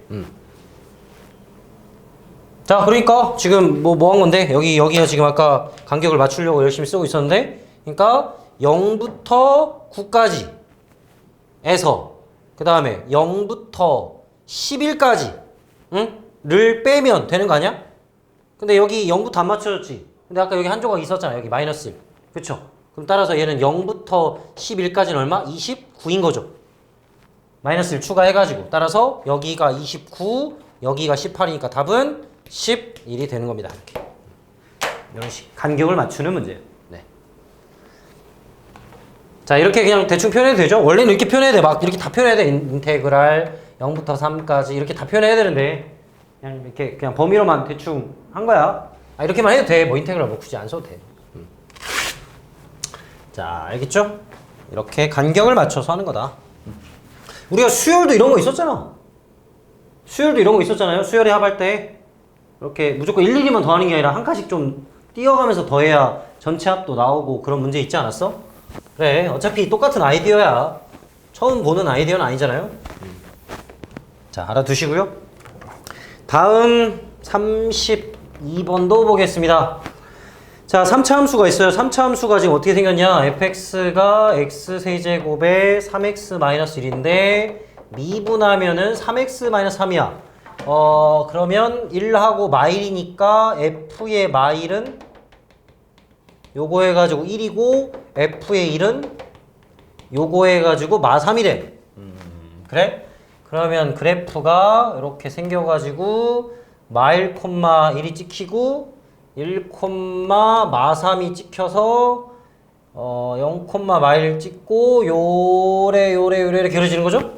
S1: 자, 그러니까 지금 뭐 한 건데 여기가 지금 아까 간격을 맞추려고 열심히 쓰고 있었는데, 그러니까 0부터 9까지 에서 그 다음에 0부터 11까지 를 빼면 되는 거 아니야? 근데 여기 0부터 안 맞춰졌지. 근데 아까 여기 한 조각 있었잖아. 여기 마이너스 1. 그쵸? 그럼 따라서 얘는 0부터 11까지는 얼마? 29인 거죠. 마이너스 1 추가해가지고. 따라서 여기가 29, 여기가 18이니까 답은 11이 되는 겁니다. 이렇게. 이런 식. 간격을 맞추는 문제예요. 네. 자, 이렇게 그냥 대충 표현해도 되죠? 원래는 이렇게 표현해야 돼. 막 이렇게 다 표현해야 돼. 인테그랄 0부터 3까지 이렇게 다 표현해야 되는데 그냥 이렇게 그냥 범위로만 대충 한 거야. 이렇게만 해도 돼. 뭐 인테그랄 뭐 굳이 안 써도 돼. 자, 알겠죠? 이렇게 간격을 맞춰서 하는 거다. 우리가 수열도 이런 거 있었잖아. 수열도 이런 거 있었잖아요. 수열의 합할 때 이렇게 무조건 1, 2만 더하는 게 아니라 한 칸씩 좀 띄어가면서 더해야 전체 합도 나오고 그런 문제 있지 않았어? 그래, 어차피 똑같은 아이디어야. 처음 보는 아이디어는 아니잖아요. 자, 알아두시고요. 다음 32번도 보겠습니다. 자, 3차 함수가 있어요. 3차 함수가 지금 어떻게 생겼냐? fx가 x세제곱에 3x-1인데 미분하면은 3x-3이야. 그러면 1하고 마일이니까 f의 마일은 요거 해가지고 1이고 f의 1은 요거 해가지고 마3이래. 그래? 그러면 그래프가 이렇게 생겨가지고 마일 콤마 1이 찍히고 1 콤마 마3이 찍혀서 0 콤마 마일 찍고 요래 이렇게 그려지는 거죠?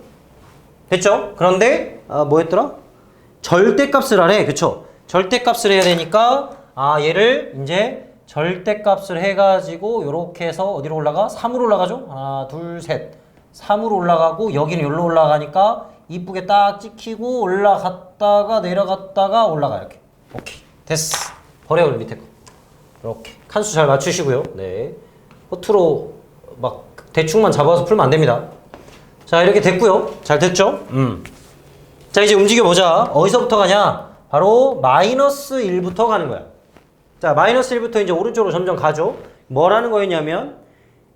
S1: 됐죠? 그런데 뭐였더라? 절대값을 하래. 그쵸? 절대값을 해야 되니까 얘를 이제 절대값을 해가지고 요렇게 해서 어디로 올라가? 3으로 올라가죠? 하나 둘 셋 3으로 올라가고 여기는 여기로 올라가니까 이쁘게 딱 찍히고 올라갔다가 내려갔다가 올라가. 이렇게. 오케이, 됐어. 버려요, 밑에 거. 이렇게 칸수 잘 맞추시고요. 네, 허투루 막 대충만 잡아서 풀면 안 됩니다. 자, 이렇게 됐고요. 잘 됐죠? 자, 이제 움직여보자. 어디서부터 가냐? 바로 마이너스 1부터 가는 거야. 자, 마이너스 1부터 이제 오른쪽으로 점점 가죠. 뭐라는 거였냐면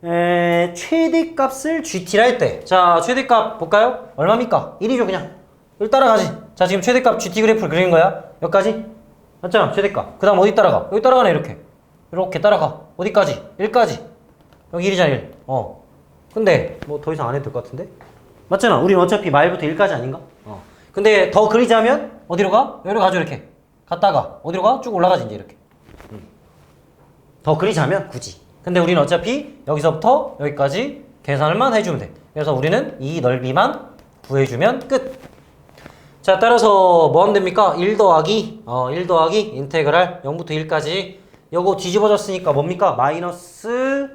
S1: 최대값을 GT라 했대. 자, 최대값 볼까요? 얼마입니까? 1이죠, 그냥. 1 따라가지. 자, 지금 최대값 GT 그래프를 그리는 거야. 여기까지. 맞잖아, 최대값. 그 다음 어디 따라가? 여기 따라가네, 이렇게. 이렇게 따라가. 어디까지? 1까지. 여기 1이잖아, 1. 근데 뭐 더 이상 안 해도 될 것 같은데? 맞잖아. 우린 어차피 마일부터 1까지 아닌가? 근데 더 그리자면 어디로 가? 여기로 가죠. 이렇게 갔다가 어디로 가? 쭉 올라가지 이제 이렇게. 더 그리자면 굳이. 근데 우리는 어차피 여기서부터 여기까지 계산을만 해주면 돼. 그래서 우리는 이 넓이만 구해주면 끝. 자, 따라서 뭐 하면 됩니까? 1 더하기 1 더하기 인테그랄 0부터 1까지. 요거 뒤집어졌으니까 뭡니까? 마이너스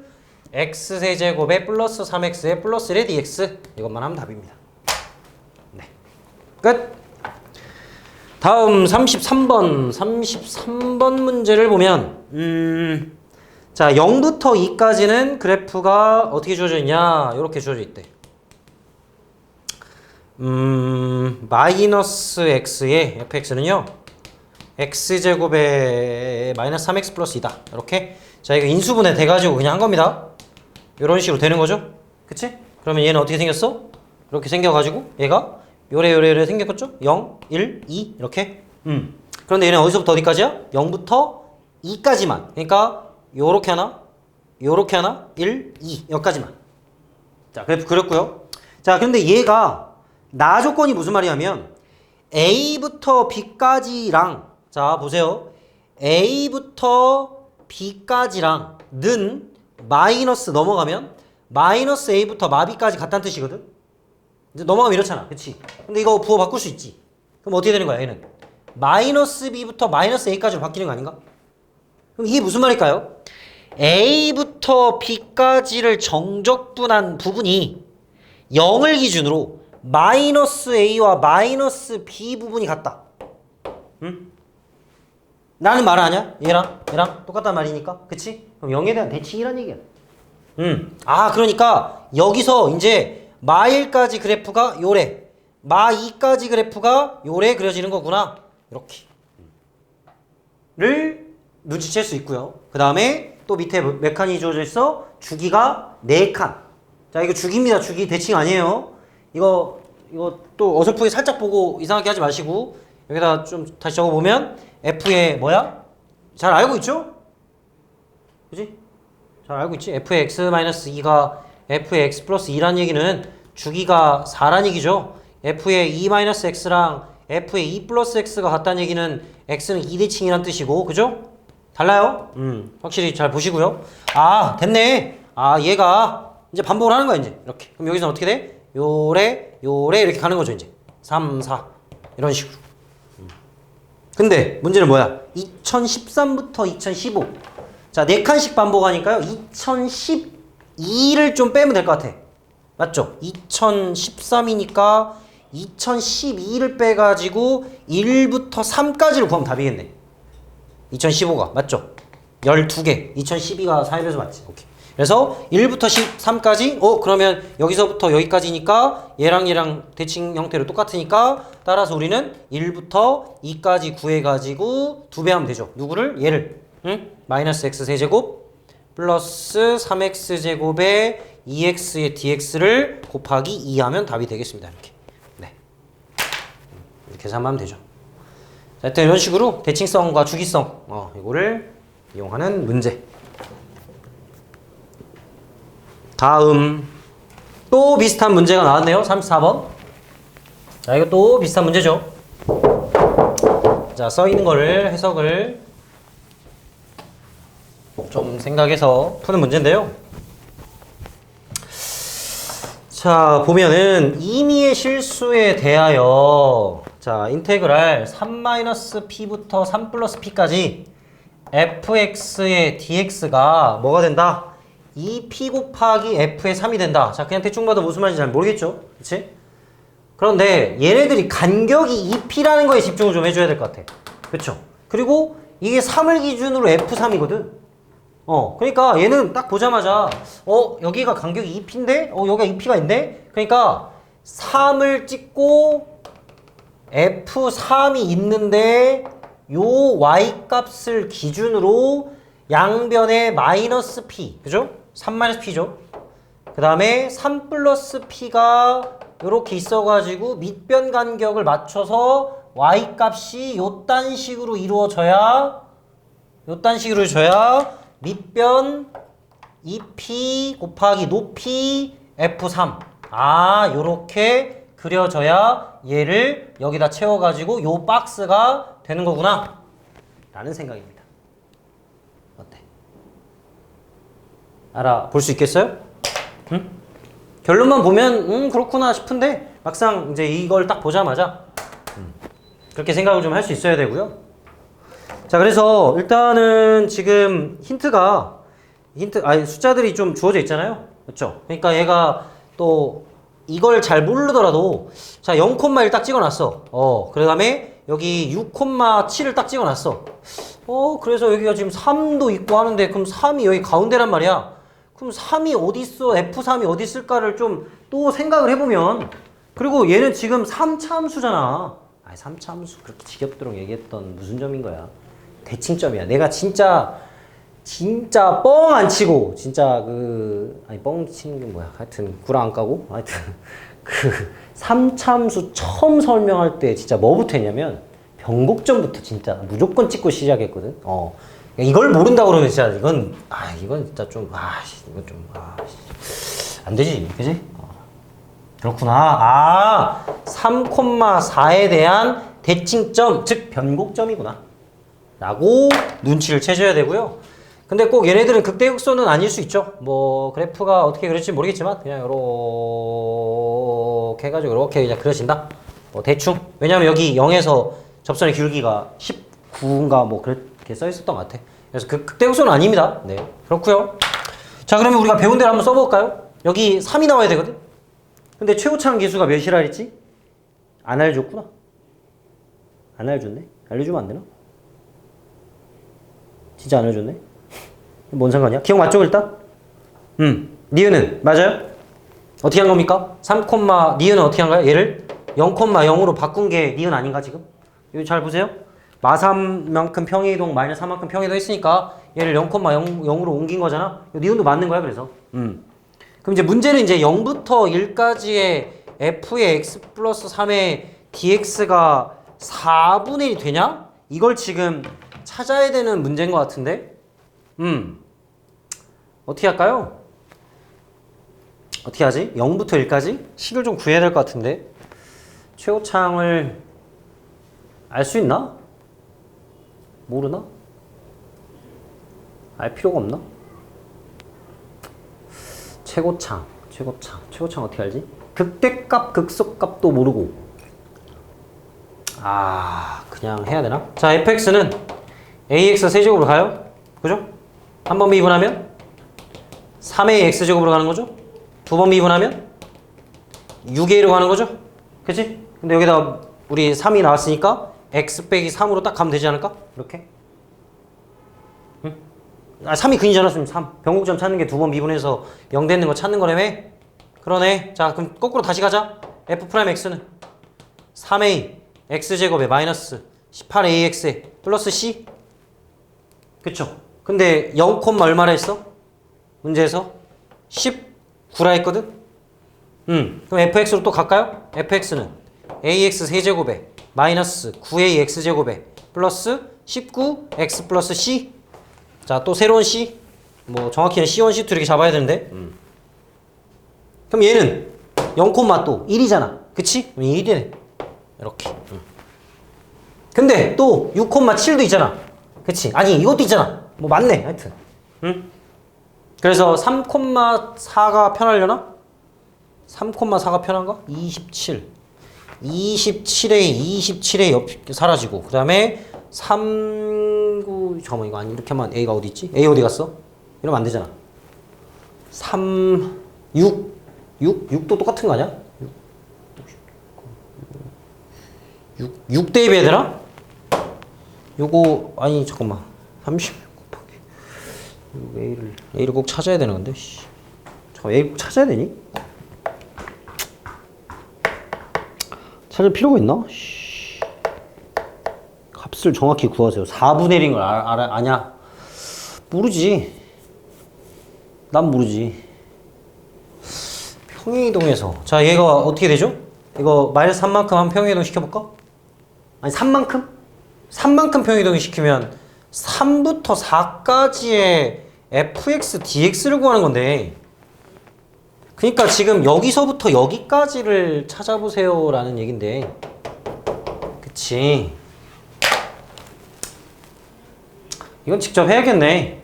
S1: x세제곱에 플러스 3x에 플러스 1의 dx. 이것만 하면 답입니다. 네. 끝. 다음 33번 문제를 보면 자, 0부터 2까지는 그래프가 어떻게 주어져 있냐? 이렇게 주어져 있대. 마이너스 x의 fx는요 x제곱에 마이너스 3x 플러스 2다. 이렇게. 자, 이거 인수분해 돼가지고 그냥 한 겁니다. 이런 식으로 되는 거죠. 그치? 그러면 얘는 어떻게 생겼어? 이렇게 생겨가지고 얘가 요래 생겼겠죠? 0, 1, 2 이렇게. 그런데 얘는 어디서부터 어디까지야? 0부터 2까지만. 그러니까 요렇게 하나, 요렇게 하나, 1, 2 여기까지만. 자, 그래프 그렸고요. 자, 근데 얘가 나 조건이 무슨 말이냐면 A부터 B까지랑, 자 보세요, A부터 B까지랑 는 마이너스 넘어가면 마이너스 A부터 마B까지 같다는 뜻이거든. 이제 넘어가면 이렇잖아. 그치? 근데 이거 부호 바꿀 수 있지. 그럼 어떻게 되는 거야 얘는? 마이너스 B부터 마이너스 A까지로 바뀌는 거 아닌가? 그럼 이게 무슨 말일까요? A부터 B까지를 정적분한 부분이 0을 기준으로 마이너스 A와 마이너스 B 부분이 같다. 응? 나는 말 아냐? 얘랑 똑같단 말이니까. 그치? 그럼 0에 대한 대칭이란 얘기야. 아, 그러니까 여기서 이제 마1까지 그래프가 요래, 마2까지 그래프가 요래 그려지는 거구나. 이렇게 를 눈치챌 수 있고요. 그 다음에 또 밑에 몇 칸이 주어져 있어? 주기가 4칸. 자, 이거 주기입니다. 주기. 대칭 아니에요. 이거 또 어설프게 살짝 보고 이상하게 하지 마시고 여기다 좀 다시 적어보면 f의 뭐야? 잘 알고 있죠? 그지? 잘 알고 있지? f의 x-2가 f의 x 플러스 2란 얘기는 주기가 4란 얘기죠. f의 2-x랑 f의 2 플러스 x가 같다는 얘기는 x는 2대칭이란 뜻이고, 그죠? 달라요? 확실히 잘 보시고요. 아, 됐네. 아, 얘가 이제 반복을 하는 거야, 이제. 이렇게. 그럼 여기서는 어떻게 돼? 요래 이렇게 가는 거죠, 이제. 3, 4. 이런 식으로. 근데 문제는 뭐야? 2013부터 2015. 자, 4칸씩 반복하니까요. 2012를 좀 빼면 될 것 같아. 맞죠? 2013이니까 2012를 빼가지고 1부터 3까지를 구하면 답이겠네. 2015가 맞죠? 12개. 2012가 4입에서 맞지? 오케이. 그래서 1부터 13까지 그러면 여기서부터 여기까지니까 얘랑 대칭 형태로 똑같으니까 따라서 우리는 1부터 2까지 구해가지고 2배 하면 되죠. 누구를? 얘를. 응? 마이너스 x세제곱 플러스 3x제곱에 2x의 dx를 곱하기 2 하면 답이 되겠습니다. 이렇게. 네. 이렇게 계산하면 되죠. 자, 일단 이런 식으로 대칭성과 주기성 이거를 이용하는 문제. 다음 또 비슷한 문제가 나왔네요. 34번. 자, 이거 또 비슷한 문제죠. 자, 써있는 거를 해석을 좀 생각해서 푸는 문제인데요. 자, 보면은 임의의 실수에 대하여 자, 인테그랄 3-p부터 3 플러스 p까지 fx의 dx가 뭐가 된다? 2p 곱하기 f의 3이 된다. 자, 그냥 대충 봐도 무슨 말인지 잘 모르겠죠? 그치? 그런데 얘네들이 간격이 2p라는 거에 집중을 좀 해줘야 될 것 같아. 그쵸? 그리고 이게 3을 기준으로 f3이거든? 그러니까 얘는 딱 보자마자 여기가 간격이 2p인데? 여기가 2p가 있네? 그러니까 3을 찍고 f3이 있는데 요 y 값을 기준으로 양변에 마이너스 p, 그죠? 3-p죠. 그 다음에 3 플러스 p가 이렇게 있어가지고 밑변 간격을 맞춰서 y 값이 요딴 식으로 이루어져야 밑변 2p 곱하기 높이 F3. 아, 요렇게 그려져야 얘를 여기다 채워가지고 요 박스가 되는 거구나 라는 생각입니다. 어때? 알아볼 수 있겠어요? 응? 결론만 보면 그렇구나 싶은데 막상 이제 이걸 딱 보자마자 그렇게 생각을 좀 할 수 있어야 되고요. 자, 그래서 일단은 지금 숫자들이 좀 주어져 있잖아요. 그렇죠? 그러니까 얘가 또 이걸 잘 모르더라도 자, 0,1 딱 찍어놨어. 그 다음에 여기 6,7을 딱 찍어놨어. 그래서 여기가 지금 3도 있고 하는데 그럼 3이 여기 가운데란 말이야. 그럼 3이 어디 있어? F3이 어디 있을까를 좀 또 생각을 해보면, 그리고 얘는 지금 3차 함수잖아. 아니, 3차 함수 그렇게 지겹도록 얘기했던 무슨 점인 거야? 대칭점이야. 내가 진짜 뻥 안 치고 아니 뻥 치는 게 뭐야? 하여튼 구라 안 까고 하여튼 그 3차 함수 처음 설명할 때 진짜 뭐부터 했냐면 변곡점부터 진짜 무조건 찍고 시작했거든. 이걸 모른다 그러면 진짜 이건 진짜 좀 이건 좀 안 되지, 그지? 그렇구나. 3,4에 대한 대칭점, 즉 변곡점이구나 라고 눈치를 채셔야 되고요. 근데 꼭 얘네들은 극대극소는 아닐 수 있죠. 뭐 그래프가 어떻게 그릴지 모르겠지만 그냥 요렇게 해가지고 이렇게 그냥 그려진다. 뭐 대충. 왜냐면 여기 0에서 접선의 기울기가 19인가 뭐 그렇게 써 있었던 것 같아. 그래서 극대극소는 아닙니다. 네, 그렇고요. 자, 그러면 우리가 배운 대로 한번 써볼까요? 여기 3이 나와야 되거든. 근데 최고차항 계수가 몇이라 했지? 안 알려줬구나. 안 알려줬네. 알려주면 안 되나? 진짜 안 알려줬네. 뭔 상관이야? 기억 맞죠, 일단? 니은은 맞아요? 어떻게 한 겁니까? 니은은 어떻게 한 거야? 얘를 0,0으로 바꾼 게 니은 아닌가 지금? 여기 잘 보세요. 마삼만큼 평행이동 마이너스 3만큼 평행이동 했으니까 얘를 0,0으로 옮긴 거잖아. 니은도 맞는 거야, 그래서. 그럼 이제 문제는 이제 0부터 1까지의 f의 x 플러스 3의 dx가 4분의 1이 되냐? 이걸 지금 찾아야 되는 문제인 것 같은데? 어떻게 할까요? 어떻게 하지? 0부터 1까지? 식을 좀 구해야 될 것 같은데? 최고차항을 알 수 있나? 모르나? 알 필요가 없나? 최고차항 어떻게 알지? 극대값, 극소값도 모르고 그냥 해야 되나? 자, fx는 ax 세제곱으로 가요? 그죠? 한 번 미분하면 3a x제곱으로 가는 거죠? 두 번 미분하면 6a로 가는 거죠? 그치? 근데 여기다 우리 3이 나왔으니까 x 빼기 3으로 딱 가면 되지 않을까? 이렇게? 3이 근이잖아. 지금 3. 변곡점 찾는 게 두 번 미분해서 0 되는 거 찾는 거라며? 그러네. 자, 그럼 거꾸로 다시 가자. f'x는 3a x제곱에 마이너스 18ax 플러스 c. 그쵸? 근데 0, 얼마라 했어? 문제에서 19라 했거든? 그럼 fx로 또 갈까요? fx는 ax 세제곱에 마이너스 9a x제곱에 플러스 19x 플러스 c. 자, 또 새로운 c. 뭐 정확히는 c1, c2 이렇게 잡아야 되는데. 그럼 얘는 0, 또 1이잖아. 그치? 1이네. 이렇게. 근데 또 6,7도 있잖아. 그치? 아니, 이것도 있잖아. 뭐 맞네. 하여튼. 그래서 3,4가 편하려나? 3,4가 편한가? 27. 27에 사라지고. 그 다음에 잠깐만, 이거 아니, 이렇게 하면 A가 어디 있지? A 어디 갔어? 이러면 안 되잖아. 6도 똑같은 거 아니야? 6 대입해야 되나? 요거, 아니, 잠깐만. 36 곱하기. A를 꼭 찾아야 되는 건데, 잠깐, A 꼭 찾아야 되니? 찾을 필요가 있나? 값을 정확히 구하세요. 4분의 1인 걸 아냐? 모르지. 난 모르지. 평행이동에서. 자, 얘가 어떻게 되죠? 이거 마이너스 3만큼 한 평행이동 시켜볼까? 아니, 3만큼? 3만큼 평행이동 시키면 3부터 4까지의 fx, dx를 구하는 건데 그러니까 지금 여기서부터 여기까지를 찾아보세요 라는 얘긴데, 그치? 이건 직접 해야겠네.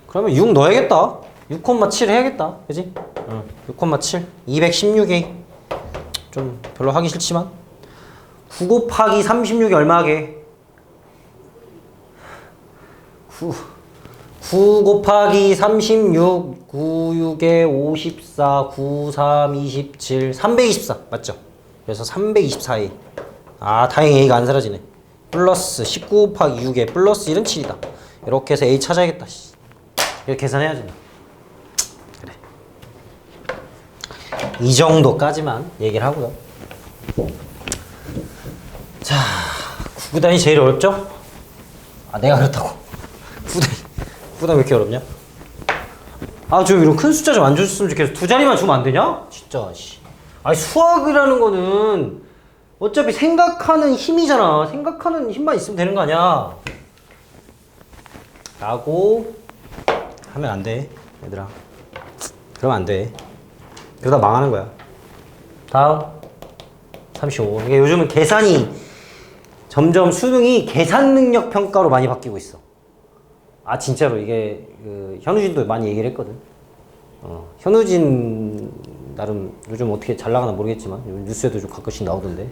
S1: 그러면 6 넣어야겠다. 6,7 해야겠다. 그지? 6,7 216이 좀 별로 하기 싫지만 9 곱하기 36이 얼마게? 9 곱하기 36 96에 54 93 27 324 맞죠? 그래서 324A. 아 다행히 A가 안 사라지네. 플러스 19 곱하기 6에 플러스 1은 7이다. 이렇게 해서 A 찾아야겠다. 이렇게 계산해야지. 그래. 이 정도까지만 얘기를 하고요. 자, 9구단이 제일 어렵죠? 아 내가 그렇다고. 9단 왜 이렇게 어렵냐? 아 좀 이런 큰 숫자 좀 안 줬으면 좋겠어. 두 자리만 주면 안 되냐? 진짜 씨. 아니 수학이라는 거는 어차피 생각하는 힘이잖아. 생각하는 힘만 있으면 되는 거 아니야. 라고 하면 안 돼, 얘들아. 그러면 안 돼. 그러다 망하는 거야. 다음 35. 이게 요즘은 계산이 점점 수능이 계산 능력 평가로 많이 바뀌고 있어. 아 진짜로 이게 그 현우진도 많이 얘기를 했거든. 현우진 나름 요즘 어떻게 잘 나가나 모르겠지만 뉴스에도 좀 가끔씩 나오던데.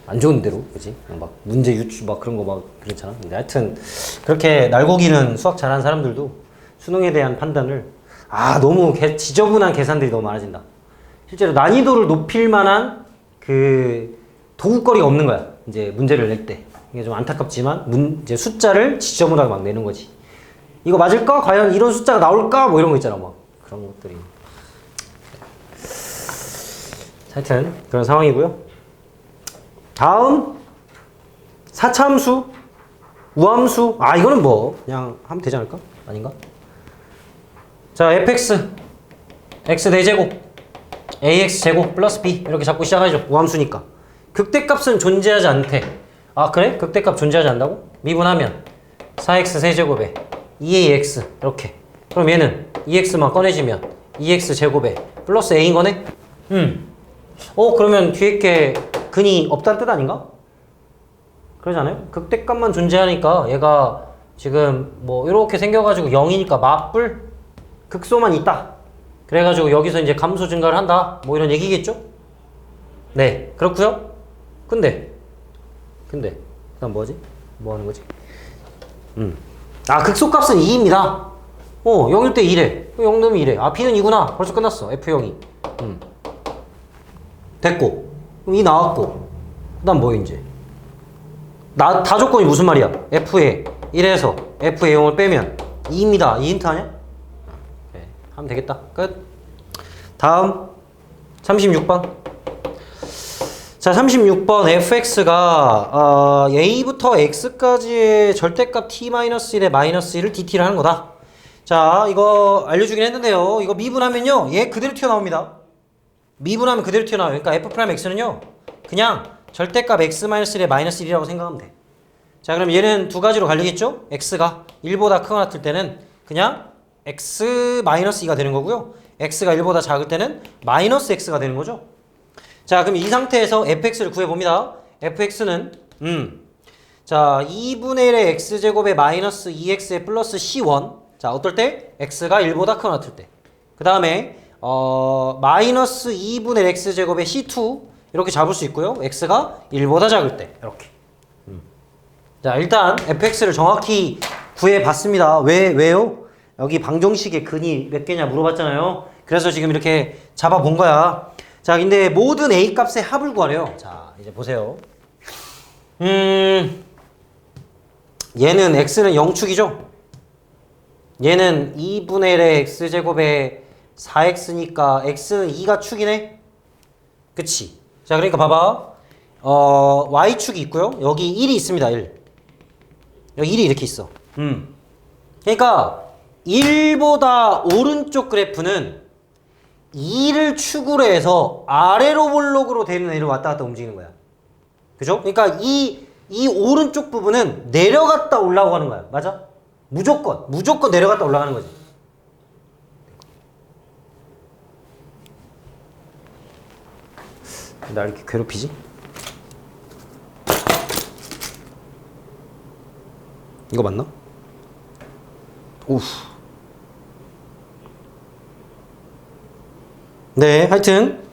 S1: 안 좋은 대로, 그지? 막 문제 유추 막 그런 거 막 그렇잖아. 근데 하여튼 그렇게 날고기는 수학 잘하는 사람들도 수능에 대한 판단을 너무 지저분한 계산들이 너무 많아진다. 실제로 난이도를 높일 만한 그 도구거리가 없는 거야. 이제 문제를 낼 때. 이게 좀 안타깝지만 이제 숫자를 지저분하게 막 내는 거지. 이거 맞을까? 과연 이런 숫자가 나올까? 뭐 이런 거 있잖아. 막 그런 것들이. 하여튼 그런 상황이고요. 다음 4차함수, 우함수. 이거는 뭐 그냥 하면 되지 않을까? 아닌가? 자, fx x 대제곱 ax 제곱 플러스 b 이렇게 잡고 시작하죠. 우함수니까. 극대값은 존재하지 않대. 아 그래? 극대값 존재하지 않는다고? 미분하면 4x 세제곱에 2ax 이렇게. 그럼 얘는 2x만 꺼내지면 2x 제곱에 플러스 a인 거네? 그러면 뒤에 게 근이 없다는 뜻 아닌가? 그러지 않아요? 극대값만 존재하니까 얘가 지금 뭐 이렇게 생겨가지고 0이니까 맞불 극소만 있다. 그래가지고 여기서 이제 감소 증가를 한다. 뭐 이런 얘기겠죠? 네, 그렇고요. 근데 그다음 뭐지? 뭐 하는 거지? 극소값은 2입니다. 0일 때 2래. 0 넣으면 2래. B는 2구나. 벌써 끝났어. F0이. 됐고. 그럼 2 나왔고. 그 다음 뭐 이제? 다 조건이 무슨 말이야? F에 1에서 F에 0을 빼면 2입니다. 이 힌트 아니야? 그래. 하면 되겠다. 끝. 다음 36번. 자, 36번 fx가 a부터 x까지의 절대값 t-1에 마이너스 1을 dt를 하는 거다. 자, 이거 알려주긴 했는데요. 이거 미분하면요. 얘 그대로 튀어나옵니다. 미분하면 그대로 튀어나와요. 그러니까 f'x는요. 그냥 절대값 x-1에 마이너스 1이라고 생각하면 돼. 자, 그럼 얘는 두 가지로 갈리겠죠? x가 1보다 크거나 같을 때는 그냥 x-2가 되는 거고요. x가 1보다 작을 때는 마이너스 x가 되는 거죠. 자, 그럼 이 상태에서 fx를 구해봅니다. fx는 자 2분의 1의 x제곱에 마이너스 2x에 플러스 c1. 자, 어떨 때? x가 1보다 크거나 같을 때. 그 다음에 마이너스 2분의 x제곱에 c2 이렇게 잡을 수 있고요. x가 1보다 작을 때 이렇게. 자, 일단 fx를 정확히 구해봤습니다. 왜요? 여기 방정식의 근이 몇 개냐 물어봤잖아요. 그래서 지금 이렇게 잡아본 거야. 자, 근데 모든 a 값의 합을 구하래요. 자, 이제 보세요. 얘는 x는 0축이죠? 얘는 2분의 1의 x제곱에 4x니까 x는 2가 축이네? 그치? 자, 그러니까 봐봐. y축이 있고요. 여기 1이 있습니다. 1. 여기 1이 이렇게 있어. 그러니까 1보다 오른쪽 그래프는 2를 축으로 해서 아래로 볼록으로 되는 애를 왔다 갔다 움직이는 거야. 그죠? 그러니까 이 오른쪽 부분은 내려갔다 올라가는 거야. 맞아? 무조건 내려갔다 올라가는 거지. 나 이렇게 괴롭히지? 이거 맞나? 오우. 네, 하여튼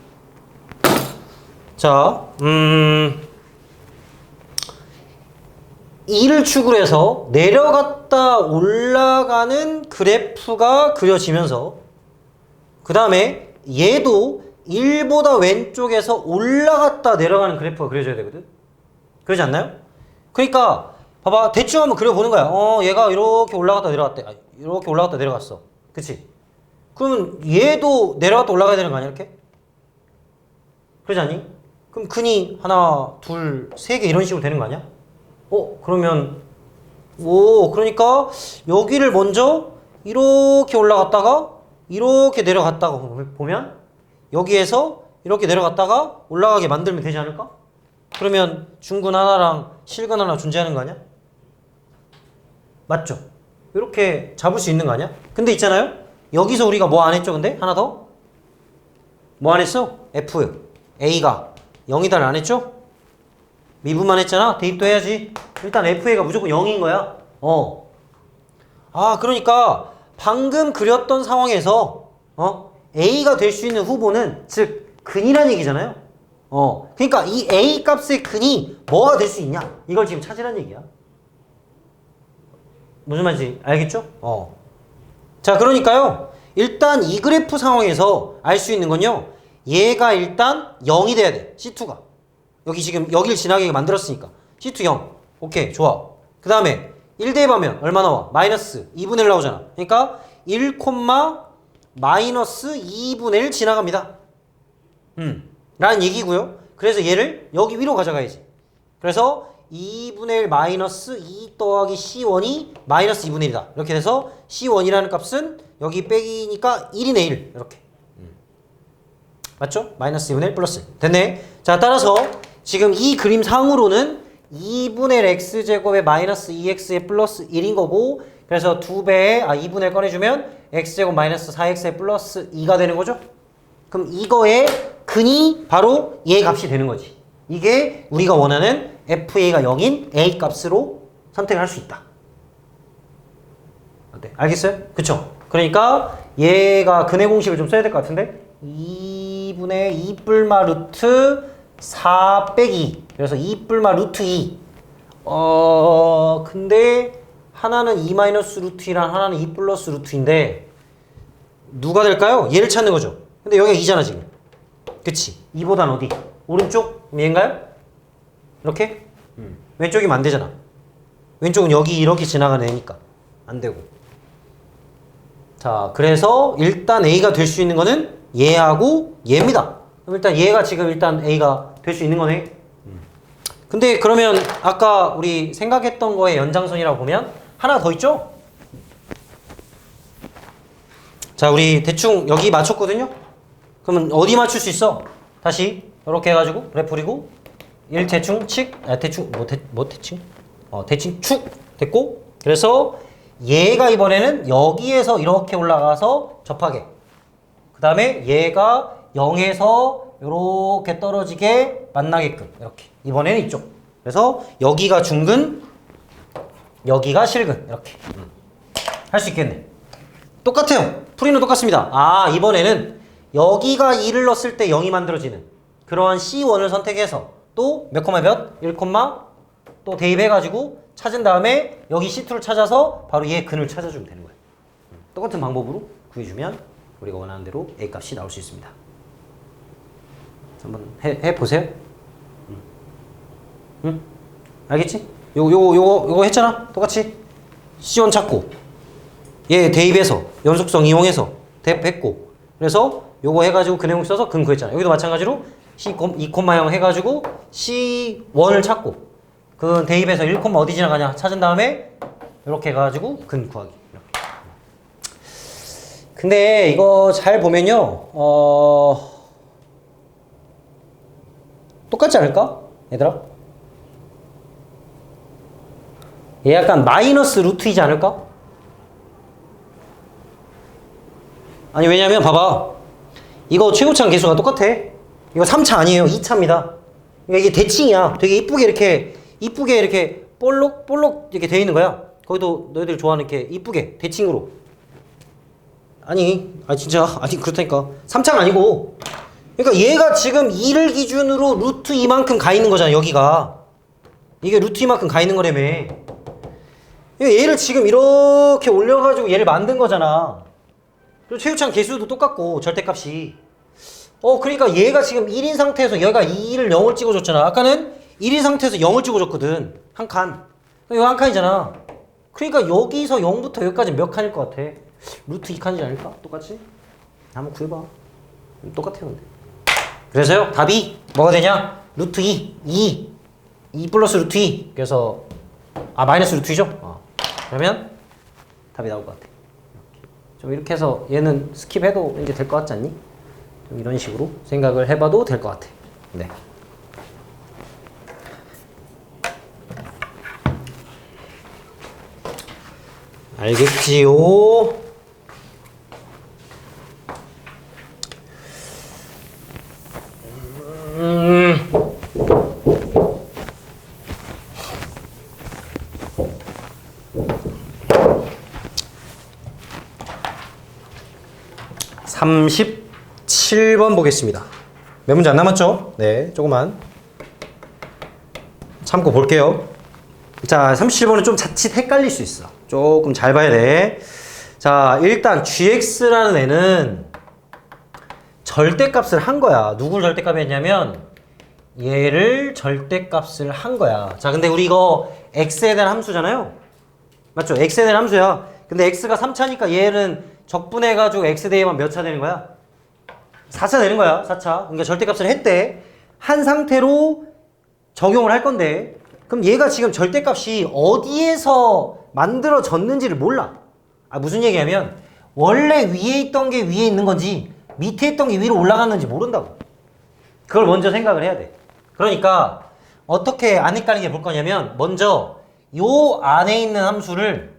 S1: 자, 2를 축으로 해서 내려갔다 올라가는 그래프가 그려지면서 그 다음에 얘도 1보다 왼쪽에서 올라갔다 내려가는 그래프가 그려져야 되거든? 그러지 않나요? 그러니까 봐봐, 대충 한번 그려보는 거야. 얘가 이렇게 올라갔다 내려갔대. 이렇게 올라갔다 내려갔어. 그치? 그러면 얘도 내려갔다 올라가야 되는 거 아니야, 이렇게? 그러지 않니? 그럼 근이 하나, 둘, 세 개 이런 식으로 되는 거 아니야? 그러면 그러니까 여기를 먼저 이렇게 올라갔다가 이렇게 내려갔다가 보면 여기에서 이렇게 내려갔다가 올라가게 만들면 되지 않을까? 그러면 중근 하나랑 실근 하나 존재하는 거 아니야? 맞죠? 이렇게 잡을 수 있는 거 아니야? 근데 있잖아요? 여기서 우리가 뭐 안 했죠, 근데? 하나 더? 뭐 안 했어? F, A가 0이다를 안 했죠? 미분만 했잖아? 대입도 해야지. 일단 FA가 무조건 0인 거야. 그러니까 방금 그렸던 상황에서 A가 될 수 있는 후보는 즉 근이라는 얘기잖아요. 그러니까 이 A 값의 근이 뭐가 될 수 있냐? 이걸 지금 찾으라는 얘기야. 무슨 말인지 알겠죠? 자, 그러니까요. 일단 이 그래프 상황에서 알 수 있는 건요. 얘가 일단 0이 돼야 돼. C2가. 여기 지금 여길 지나게 만들었으니까. C2 0. 오케이, 좋아. 그 다음에 1 대입하면 얼마 나와? 마이너스 2분의 1 나오잖아. 그러니까 1, 마이너스 2분의 1 지나갑니다. 라는 얘기고요. 그래서 얘를 여기 위로 가져가야지. 그래서 2분의 1 마이너스 2 더하기 C1이 마이너스 2분의 1이다. 이렇게 돼서 C1이라는 값은 여기 빼기니까 1이네 1. 이렇게. 맞죠? 마이너스 2분의 1 플러스. 됐네. 자, 따라서 지금 이 그림 상으로는 2분의 1 x제곱에 마이너스 2x에 플러스 1인 거고, 그래서 2배에 2분의 1 꺼내주면 x제곱 마이너스 4x에 플러스 2가 되는 거죠? 그럼 이거의 근이 바로 얘 값이 되는 거지. 이게 우리가 원하는 FA가 0인 A 값으로 선택을 할 수 있다. 어때? 알겠어요? 그쵸? 그러니까 얘가 근의 공식을 좀 써야 될 것 같은데 2분의 2 뿔마 루트 4 빼기, 그래서 2 뿔마 루트 2. 근데 하나는 2 마이너스 루트 2랑 하나는 2 플러스 루트 2인데 누가 될까요? 얘를 찾는 거죠. 근데 여기가 2잖아 지금. 그치? 2보단 어디? 오른쪽? 얘인가요? 이렇게? 왼쪽이면 안 되잖아. 왼쪽은 여기 이렇게 지나가는 애니까 안 되고. 자, 그래서 일단 A가 될 수 있는 거는 얘하고 얘입니다. 그럼 일단 얘가 지금 일단 A가 될 수 있는 거네. 근데 그러면 아까 우리 생각했던 거의 연장선이라고 보면 하나 더 있죠? 자, 우리 대충 여기 맞췄거든요? 그러면 어디 맞출 수 있어? 다시 이렇게 해가지고 레프리고 1 대충 칙, 대충 대충? 대충 축 됐고, 그래서 얘가 이번에는 여기에서 이렇게 올라가서 접하게, 그 다음에 얘가 0에서 이렇게 떨어지게 만나게끔 이렇게. 이번에는 이쪽. 그래서 여기가 중근, 여기가 실근 이렇게 할 수 있겠네. 똑같아요. 풀이는 똑같습니다. 이번에는 여기가 2를 넣었을 때 0이 만들어지는 그러한 C1을 선택해서 또 몇 콤마 몇? 1 콤마 또 대입해가지고 찾은 다음에 여기 C2를 찾아서 바로 얘 근을 찾아주면 되는 거예요. 똑같은 방법으로 구해주면 우리가 원하는 대로 A 값이 나올 수 있습니다. 한번 해보세요. 응? 알겠지? 요거 했잖아? 똑같이 C1 찾고 얘 대입해서 연속성 이용해서 대입했고, 그래서 요거 해가지고 그 내용 써서 근 구했잖아. 여기도 마찬가지로 C2,0 해가지고 C1을 찾고 그 대입해서 1, 어디 지나가냐 찾은 다음에 이렇게 해가지고 근 구하기. 이렇게. 근데 이거 잘 보면요, 똑같지 않을까? 얘들아? 얘 약간 마이너스 루트이지 않을까? 아니, 왜냐면 봐봐, 이거 최고차항 개수가 똑같아. 이거 3차 아니에요. 2차입니다. 그러니까 이게 대칭이야. 되게 이쁘게 이렇게 볼록 이렇게 돼 있는 거야. 거기도 너희들 좋아하는 이렇게 이쁘게 대칭으로. 아니 진짜 아니 그렇다니까. 3차가 아니고. 그러니까 얘가 지금 2를 기준으로 루트 2만큼 가 있는 거잖아. 여기가. 이게 루트 2만큼 가 있는 거라며. 그러니까 얘를 지금 이렇게 올려가지고 얘를 만든 거잖아. 그리고 최유창 개수도 똑같고 절대값이. 그러니까 얘가 지금 1인 상태에서 얘가 2를 0을 찍어줬잖아. 아까는 1인 상태에서 0을 찍어줬거든. 한 칸. 이거 한 칸이잖아. 그러니까 여기서 0부터 여기까지 몇 칸일 것 같아? 루트 2칸이지 않을까? 똑같지? 한번 구해봐. 똑같아요 근데. 그래서요 답이 뭐가 되냐? 루트 2 플러스 루트 2. 그래서 마이너스 루트 2죠? 그러면 답이 나올 것 같아. 좀 이렇게 해서 얘는 스킵해도 이제 될 것 같지 않니? 좀 이런 식으로 생각을 해봐도 될 것 같아. 네. 알겠지요? 37번 보겠습니다. 몇 문제 안 남았죠? 네, 조금만 참고 볼게요. 자, 37번은 좀 자칫 헷갈릴 수 있어. 조금 잘 봐야 돼. 자, 일단 gx라는 애는 절대값을 한 거야. 누굴 절대값이 했냐면 얘를 절대값을 한 거야. 자, 근데 우리 이거 x에 대한 함수잖아요. 맞죠? x에 대한 함수야. 근데 x가 3차니까 얘는 적분해가지고 x 대에만 몇 차 되는 거야? 4차 되는 거야. 4차. 그러니까 절대값을 했대. 한 상태로 적용을 할 건데 그럼 얘가 지금 절대값이 어디에서 만들어졌는지를 몰라. 무슨 얘기냐면 원래 위에 있던 게 위에 있는 건지 밑에 있던 게 위로 올라갔는지 모른다고. 그걸 먼저 생각을 해야 돼. 그러니까 어떻게 안 헷갈리게 볼 거냐면 먼저 요 안에 있는 함수를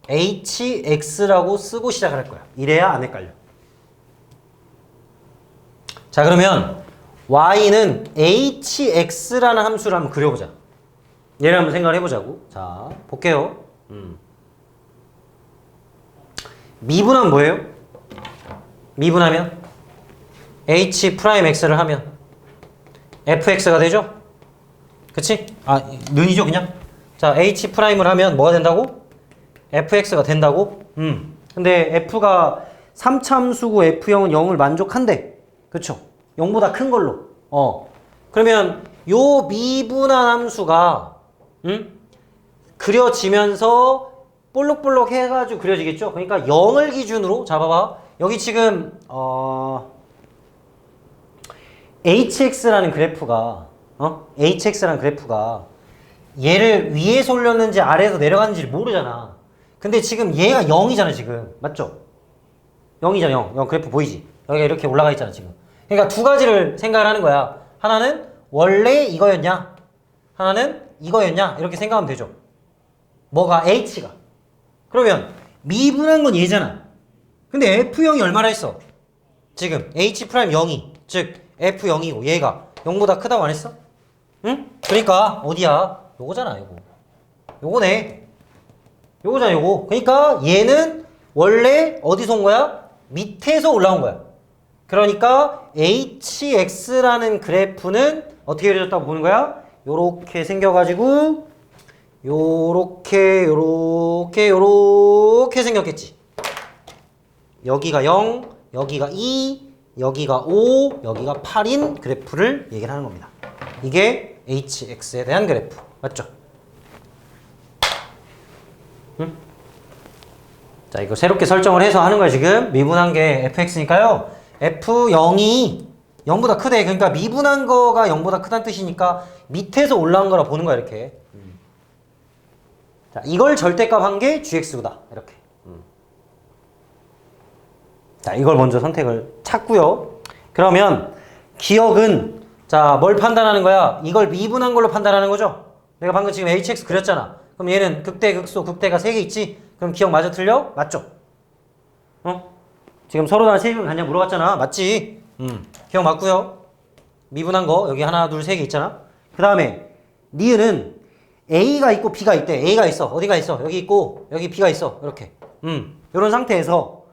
S1: hx라고 쓰고 시작을 할 거야. 이래야 안 헷갈려. 자, 그러면 y는 hx라는 함수를 한번 그려보자. 얘를 한번 생각을 해보자고. 자, 볼게요. 미분하면 뭐예요? 미분하면 h'x를 하면 fx가 되죠? 그치? 는이죠 그냥? 자, h'을 하면 뭐가 된다고? fx가 된다고? 근데 f가 3차 함수고 f0은 0을 만족한대. 그쵸? 0보다 큰 걸로. 그러면 요 미분한 함수가 그려지면서 볼록볼록 해가지고 그려지겠죠? 그러니까 0을 기준으로 잡아봐. 여기 지금 hx라는 그래프가 hx라는 그래프가 얘를 위에서 올렸는지 아래에서 내려갔는지를 모르잖아. 근데 지금 얘가 0이잖아 지금. 맞죠? 0이잖아. 0 그래프 보이지? 여기가 이렇게 올라가 있잖아 지금. 그러니까 두 가지를 생각을 하는 거야. 하나는 원래 이거였냐, 하나는 이거였냐, 이렇게 생각하면 되죠. 뭐가? h가. 그러면 미분한 건 얘잖아. 근데 f0이 얼마나 했어? 지금 h' 0이, 즉 f0이고 얘가 0보다 크다고 안 했어? 응? 그러니까 어디야? 요거잖아. 요거네. 요거잖아. 요거. 그러니까 얘는 원래 어디서 온 거야? 밑에서 올라온 거야. 그러니까 hx라는 그래프는 어떻게 그려졌다고 보는 거야? 요렇게 생겨가지고 요렇게 생겼겠지. 여기가 0, 여기가 2, 여기가 5, 여기가 8인 그래프를 얘기를 하는 겁니다. 이게 hx에 대한 그래프. 맞죠? 응? 자, 이거 새롭게 설정을 해서 하는 거야 지금. 미분한 게 fx니까요. f0이 0보다 크대. 그러니까 미분한 거가 0보다 크다는 뜻이니까 밑에서 올라온 거라 보는 거야 이렇게. 자, 이걸 절대값 한 게 gx구다. 이렇게. 자, 이걸 먼저 선택을 찾고요. 그러면 기억은 자, 뭘 판단하는 거야? 이걸 미분한 걸로 판단하는 거죠? 내가 방금 지금 hx 그렸잖아. 그럼 얘는 극대, 극소, 극대가 3개 있지? 그럼 기억 맞아 틀려? 맞죠? 지금 서로 다른 세입을 갖냐 물어봤잖아. 맞지? 기억 맞고요. 미분한 거 여기 하나 둘 세 개 있잖아. 그 다음에 니은은 A가 있고 B가 있대. A가 있어. 어디가 있어? 여기 있고 여기 B가 있어. 이렇게. 이런 상태에서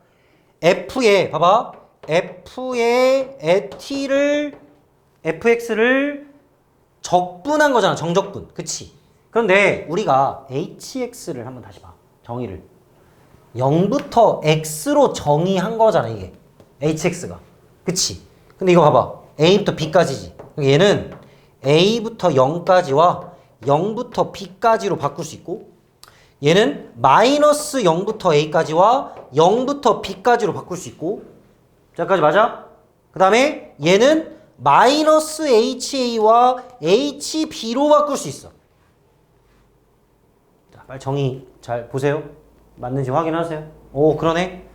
S1: F에 봐봐. F에 T를 fx를 적분한 거잖아. 정적분. 그치? 그런데 우리가 hx를 한번 다시 봐. 정의를. 0부터 x로 정의한 거잖아, 이게. hx가. 그치? 근데 이거 봐봐. a부터 b까지지. 얘는 a부터 0까지와 0부터 b까지로 바꿀 수 있고, 얘는 마이너스 0부터 a까지와 0부터 b까지로 바꿀 수 있고, 저기까지 맞아? 그 다음에 얘는 마이너스 HA와 HB로 바꿀 수 있어. 자, 빨리 정의 잘 보세요. 맞는지 확인하세요. 오, 그러네.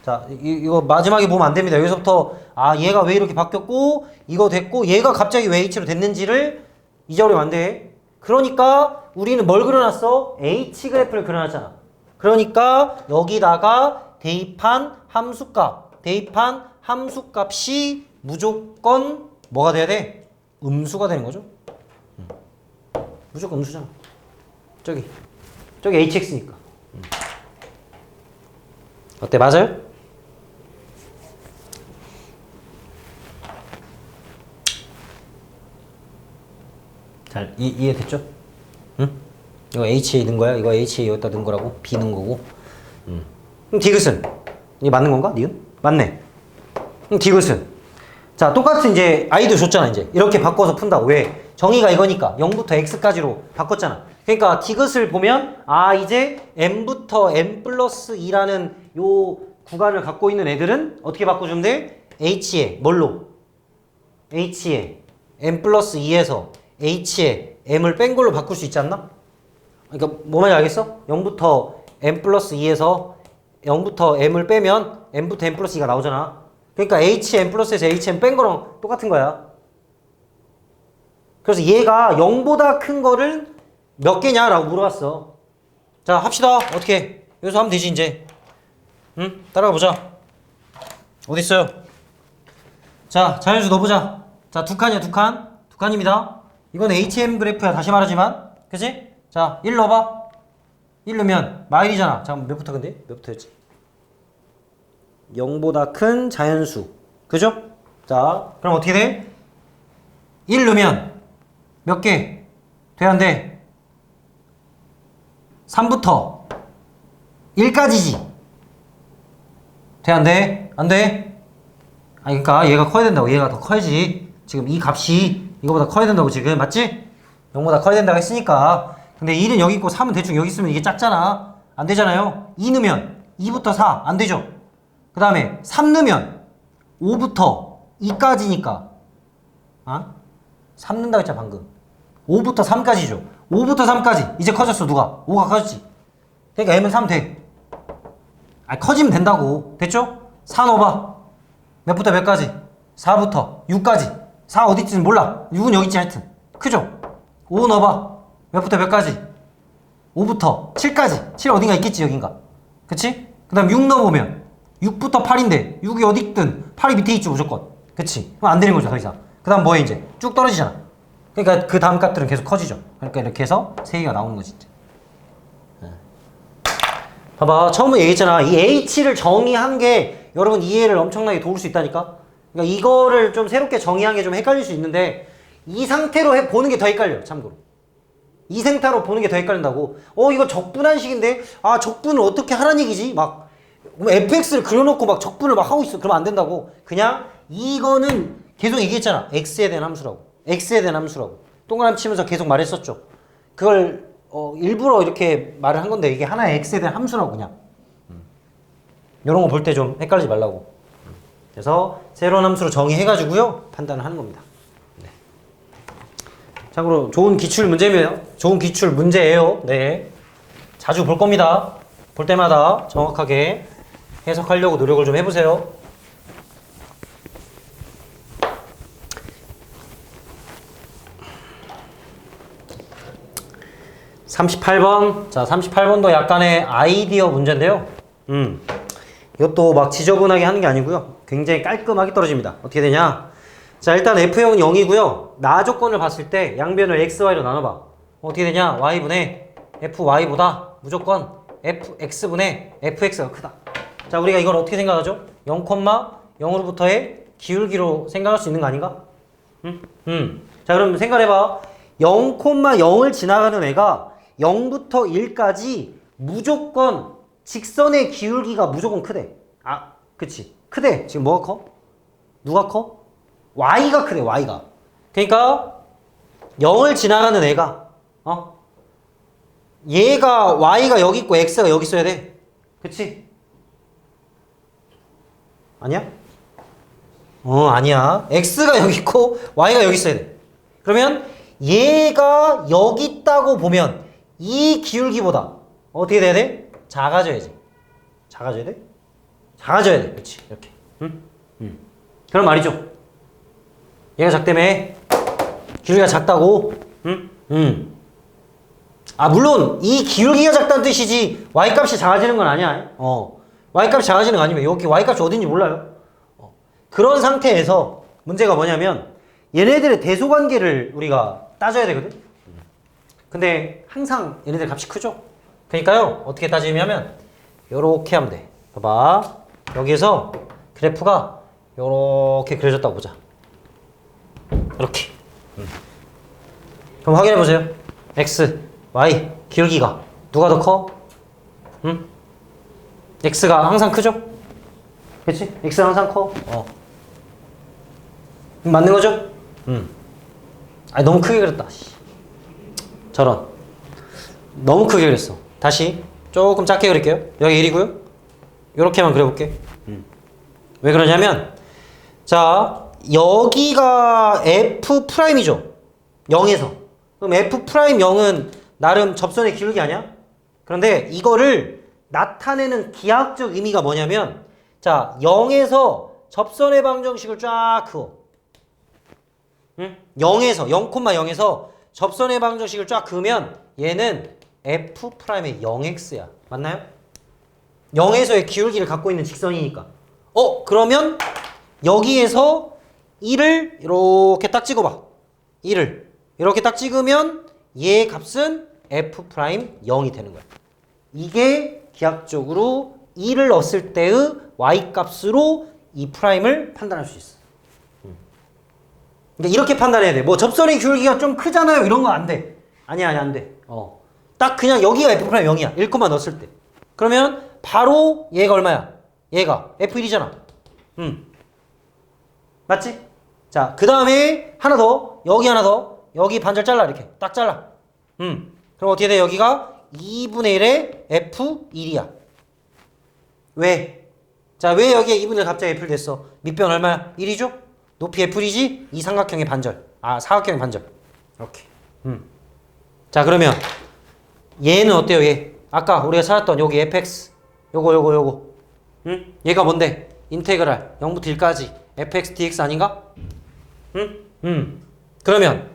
S1: 자, 이거 마지막에 보면 안 됩니다. 여기서부터 아, 얘가 왜 이렇게 바뀌었고 이거 됐고 얘가 갑자기 왜 H로 됐는지를 잊어버리면 안 돼. 그러니까 우리는 뭘 그려놨어? H 그래프를 그려놨잖아. 그러니까 여기다가 대입한 함수값이 무조건 뭐가 돼야 돼? 음수가 되는 거죠. 무조건 음수잖아. 저기 hx니까. 어때? 맞아요? 잘 이해됐죠? 응? 이거 HA 넣은 거야? 이거 HA 여기다 넣은 거라고? B 넣은 거고. 그럼 디귿은? 이게 맞는 건가? 니은? 맞네. 그럼 디귿은? 자, 똑같은 이제 아이도 줬잖아, 이제. 이렇게 바꿔서 푼다고. 왜? 정의가 이거니까 0부터 x까지로 바꿨잖아. 그러니까 디귿을 보면 아, 이제 m부터 n 플러스 2라는 요 구간을 갖고 있는 애들은 어떻게 바꿔주면 돼? h에 뭘로? h에 n 플러스 2에서 h에 m을 뺀 걸로 바꿀 수 있지 않나? 그러니까 뭐 말인지 알겠어? 0부터 n 플러스 2에서 0부터 m을 빼면 m부터 n 플러스 2가 나오잖아. 그러니까 hm 플러스에서 hm 뺀 거랑 똑같은 거야. 그래서 얘가 0보다 큰 거를 몇 개냐라고 물어봤어. 자, 합시다. 어떻게? 여기서 하면 되지, 이제. 응? 따라가 보자. 어딨어요? 자, 자연수 넣어보자. 자, 두 칸이야, 두 칸. 두 칸입니다. 이건 hm 그래프야, 다시 말하지만. 그치? 자, 1 넣어봐. 1 넣으면 마일이잖아. 잠깐만, 몇부터 근데? 몇부터였지? 0보다 큰 자연수. 그죠? 자, 그럼 어떻게 돼? 1 넣으면 몇 개? 돼야 안 돼? 3부터 1까지지. 돼 안 돼? 안 돼? 아니, 그러니까 얘가 커야 된다고. 얘가 더 커야지. 지금 이 값이 이거보다 커야 된다고 지금. 맞지? 0보다 커야 된다고 했으니까. 근데 1은 여기 있고 3은 대충 여기 있으면 이게 작잖아. 안 되잖아요. 2 넣으면 2부터 4. 안 되죠? 그 다음에 3 넣으면 5부터 2까지니까. 아? 3 넣는다고 했잖아, 방금. 5부터 3까지죠. 5부터 3까지. 이제 커졌어, 누가? 5가 커졌지. 그러니까 m은 3 돼. 아니, 커지면 된다고. 됐죠? 4 넣어봐. 몇부터 몇까지? 4부터 6까지. 4 어디 있지는 몰라. 6은 여기 있지, 하여튼. 크죠? 5 넣어봐. 몇부터 몇까지? 5부터 7까지. 7 어딘가 있겠지, 여긴가. 그치? 그 다음 6 넣어보면 6부터 8인데 6이 어디 있든 8이 밑에 있죠, 무조건. 그치? 그럼 안 되는 거죠, 더 이상. 그 다음 뭐해, 이제? 쭉 떨어지잖아. 그러니까 그 다음 값들은 계속 커지죠. 그러니까 이렇게 해서 3개가 나오는 거지, 이제. 봐봐, 처음에 얘기했잖아. 이 h를 정의한 게 여러분 이해를 엄청나게 도울 수 있다니까. 그러니까 이거를 좀 새롭게 정의한 게 좀 헷갈릴 수 있는데 이 상태로 보는 게 더 헷갈려, 참고로. 이 상태로 보는 게 더 헷갈린다고. 이거 적분한식인데 아, 적분을 어떻게 하라는 얘기지? 막 fx를 그려놓고 막 적분을 막 하고 있어. 그러면 안 된다고. 그냥 이거는 계속 얘기했잖아. x에 대한 함수라고. x에 대한 함수라고. 동그라미 치면서 계속 말했었죠. 그걸 일부러 이렇게 말을 한 건데 이게 하나의 x에 대한 함수라고, 그냥. 이런 거 볼 때 좀 헷갈리지 말라고. 그래서 새로운 함수로 정의해가지고요 판단을 하는 겁니다. 네. 참고로 좋은 기출 문제예요. 좋은 기출 문제예요. 네. 자주 볼 겁니다. 볼 때마다 정확하게 해석하려고 노력을 좀 해보세요. (38번) 자, 38번도 약간의 아이디어 문제인데요. 이것도 막 지저분하게 하는 게 아니고요. 굉장히 깔끔하게 떨어집니다. 어떻게 되냐? 자, 일단 F형은 0이고요. 나 조건을 봤을 때 양변을 x, y로 나눠봐. 어떻게 되냐? y분의 fy보다 무조건 fx분의 fx가 크다. 자, 우리가 이걸 어떻게 생각하죠? 0,0으로부터의 기울기로 생각할 수 있는 거 아닌가? 자, 그럼 생각해봐. 0,0을 지나가는 애가 0부터 1까지 무조건 직선의 기울기가 무조건 크대. 아, 그치. 크대. 지금 뭐가 커? 누가 커? y가 크대, y가. 그러니까 0을 지나가는 애가 얘가 y가 여기 있고 x가 여기 있어야 돼. 그치? 아니야? 아니야. x가 여기 있고 y가 여기 있어야 돼. 그러면 얘가 여기 있다고 보면 이 기울기보다 어떻게 돼야 돼? 작아져야지. 작아져야 돼? 작아져야 돼. 그렇지. 이렇게. 그런 말이죠. 얘가 작다며. 기울기가 작다고. 아, 물론 이 기울기가 작다는 뜻이지 y값이 작아지는 건 아니야. y값이 작아지는 거 아니면 여기 y값이 어딘지 몰라요. 그런 상태에서 문제가 뭐냐면 얘네들의 대소관계를 우리가 따져야 되거든. 근데 항상 얘네들 값이 크죠. 그러니까요, 어떻게 따지냐면 요렇게 하면 돼. 봐봐. 여기에서 그래프가 요렇게 그려졌다고 보자. 이렇게. 그럼 확인해 보세요. x, y 기울기가 누가 더 커? x가 항상 크죠? 그치? x가 항상 커. 맞는 거죠? 아니, 너무 크게 그렸다. 저런. 너무 크게 그렸어. 다시 조금 작게 그릴게요. 여기 1이고요. 요렇게만 그려볼게. 왜 그러냐면, 자, 여기가 F'이죠. 0에서. 그럼 F'0은 나름 접선의 기울기 아니야? 그런데 이거를 나타내는 기하학적 의미가 뭐냐면, 자, 0에서 접선의 방정식을 쫙 그어. 0에서, 0,0에서 접선의 방정식을 쫙 그으면 얘는 F'의 0x야. 맞나요? 0에서의 기울기를 갖고 있는 직선이니까. 그러면 여기에서 1을 이렇게 딱 찍어봐. 1을 이렇게 딱 찍으면 얘 값은 F'0이 되는 거야. 이게 기하학적으로 1을 넣었을 때의 y 값으로 이 프라임을 판단할 수 있어. 그러니까 이렇게 판단해야 돼. 뭐 접선의 기울기가 좀 크잖아요. 이런 거 안 돼. 아니야, 안 돼. 딱 그냥 여기가 F'0이야. 1, 넣었을 때. 그러면 바로 얘가 얼마야? 얘가 F1이잖아. 맞지? 자, 그 다음에 하나 더. 여기 하나 더. 여기 반절 잘라. 이렇게. 딱 잘라. 그럼 어떻게 돼? 여기가 2분의 1의 F1이야. 왜? 자, 왜 여기에 2분의 1 갑자기 F를 냈어? 밑변 얼마야? 1이죠? 높이 F이지? 이 삼각형의 반절. 사각형의 반절. 이렇게. 자, 그러면 얘는 어때요? 얘. 아까 우리가 찾았던 여기 fx. 요거. 얘가 뭔데? 인테그랄 0부터 1까지 fx dx 아닌가? 그러면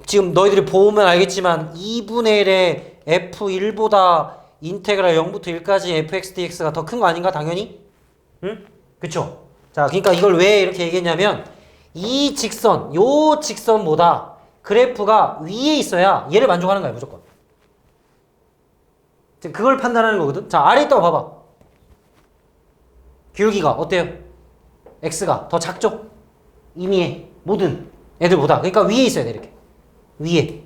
S1: 지금 너희들이 보면 알겠지만 2분의 1의 f1보다 인테그랄 0부터 1까지 fx dx가 더 큰 거 아닌가? 당연히? 그쵸? 자, 그러니까 이걸 왜 이렇게 얘기했냐면 이 직선, 요 직선보다 그래프가 위에 있어야 얘를 만족하는 거야, 무조건. 그걸 판단하는 거거든. 자, 아래 있다고 봐봐. 기울기가 어때요? x가 더 작죠? 이미 모든 애들보다. 그러니까 위에 있어야 돼, 이렇게. 위에.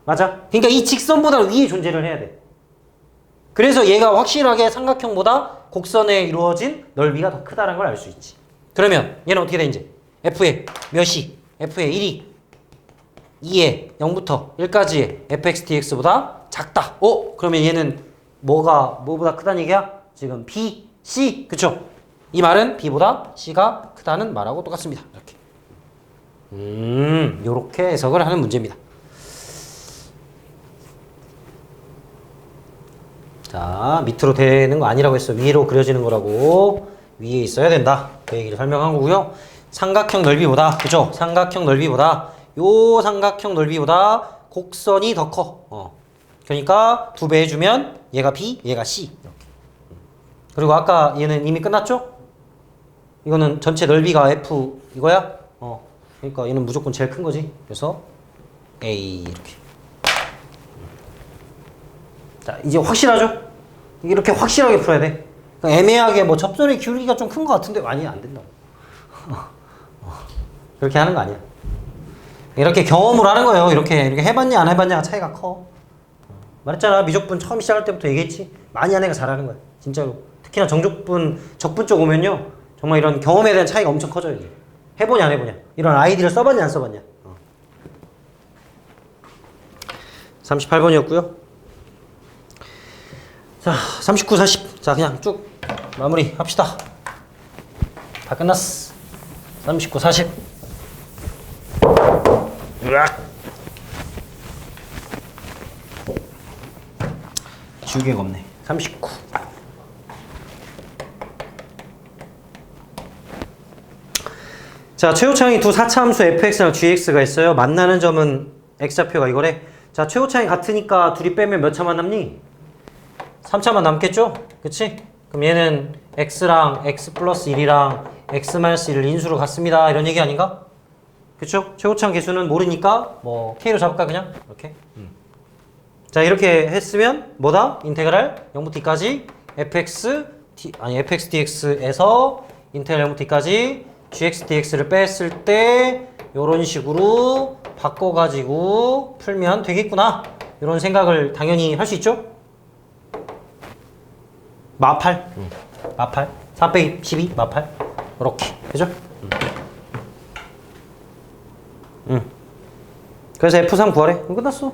S1: 맞아? 그러니까 이 직선보다 위에 존재를 해야 돼. 그래서 얘가 확실하게 삼각형보다 곡선에 이루어진 넓이가 더 크다는 걸 알 수 있지. 그러면 얘는 어떻게 돼, 이제? f의 몇이? f의 1이 2에 0부터 1까지의 fx dx보다 작다. 그러면 얘는 뭐보다 크다는 얘기야? 지금 b, c. 그쵸? 이 말은 b보다 c가 크다는 말하고 똑같습니다. 이렇게. 요렇게 해석을 하는 문제입니다. 자, 밑으로 되는 거 아니라고 했어. 위로 그려지는 거라고. 위에 있어야 된다. 그 얘기를 설명한 거고요. 삼각형 넓이보다, 그죠? 삼각형 넓이보다, 요 삼각형 넓이보다 곡선이 더 커. 그러니까 2배 해주면 얘가 B, 얘가 C. 이렇게. 그리고 아까 얘는 이미 끝났죠? 이거는 전체 넓이가 F 이거야? 그러니까 얘는 무조건 제일 큰 거지. 그래서 A 이렇게. 자, 이제 확실하죠? 이렇게 확실하게 풀어야 돼. 그러니까 애매하게 뭐 접선의 기울기가 좀 큰 거 같은데 아니 안 된다고. 그렇게 하는 거 아니야. 이렇게 경험으로 하는 거예요. 이렇게 해봤냐 안 해봤냐가 차이가 커. 말했잖아. 미적분 처음 시작할 때부터 얘기했지. 많이 하는 애가 잘하는 거야. 진짜로. 특히나 정적분, 적분 쪽 오면요. 정말 이런 경험에 대한 차이가 엄청 커져요. 이게. 해보냐 안 해보냐. 이런 아이디를 써봤냐 안 써봤냐. 38번이었고요. 자, 39, 40. 자, 그냥 쭉 마무리 합시다. 다 끝났어. 39, 40. 으악. 지우개가 없네. 39. 자, 최고차항이 두 4차 함수 fx랑 gx가 있어요. 만나는 점은 x좌표가 이거래. 자, 최고차항이 같으니까 둘이 빼면 몇 차만 남니? 3차만 남겠죠? 그치? 그럼 얘는 x랑 x 플러스 1이랑 x 마이너스 1을 인수로 갖습니다. 이런 얘기 아닌가? 그쵸? 최고차항 개수는 모르니까 뭐 k로 잡을까 그냥? 이렇게. 자, 이렇게 했으면 뭐다? 인테그랄 0부터 t까지 fx dx에서 인테그랄 0부터 t까지 gx dx를 뺐을 때 요런 식으로 바꿔가지고 풀면 되겠구나. 이런 생각을 당연히 할 수 있죠? 마팔. 마팔. 4 빼기 12 마팔. 이렇게. 그죠? 그래서 F3 구하래. 끝났어.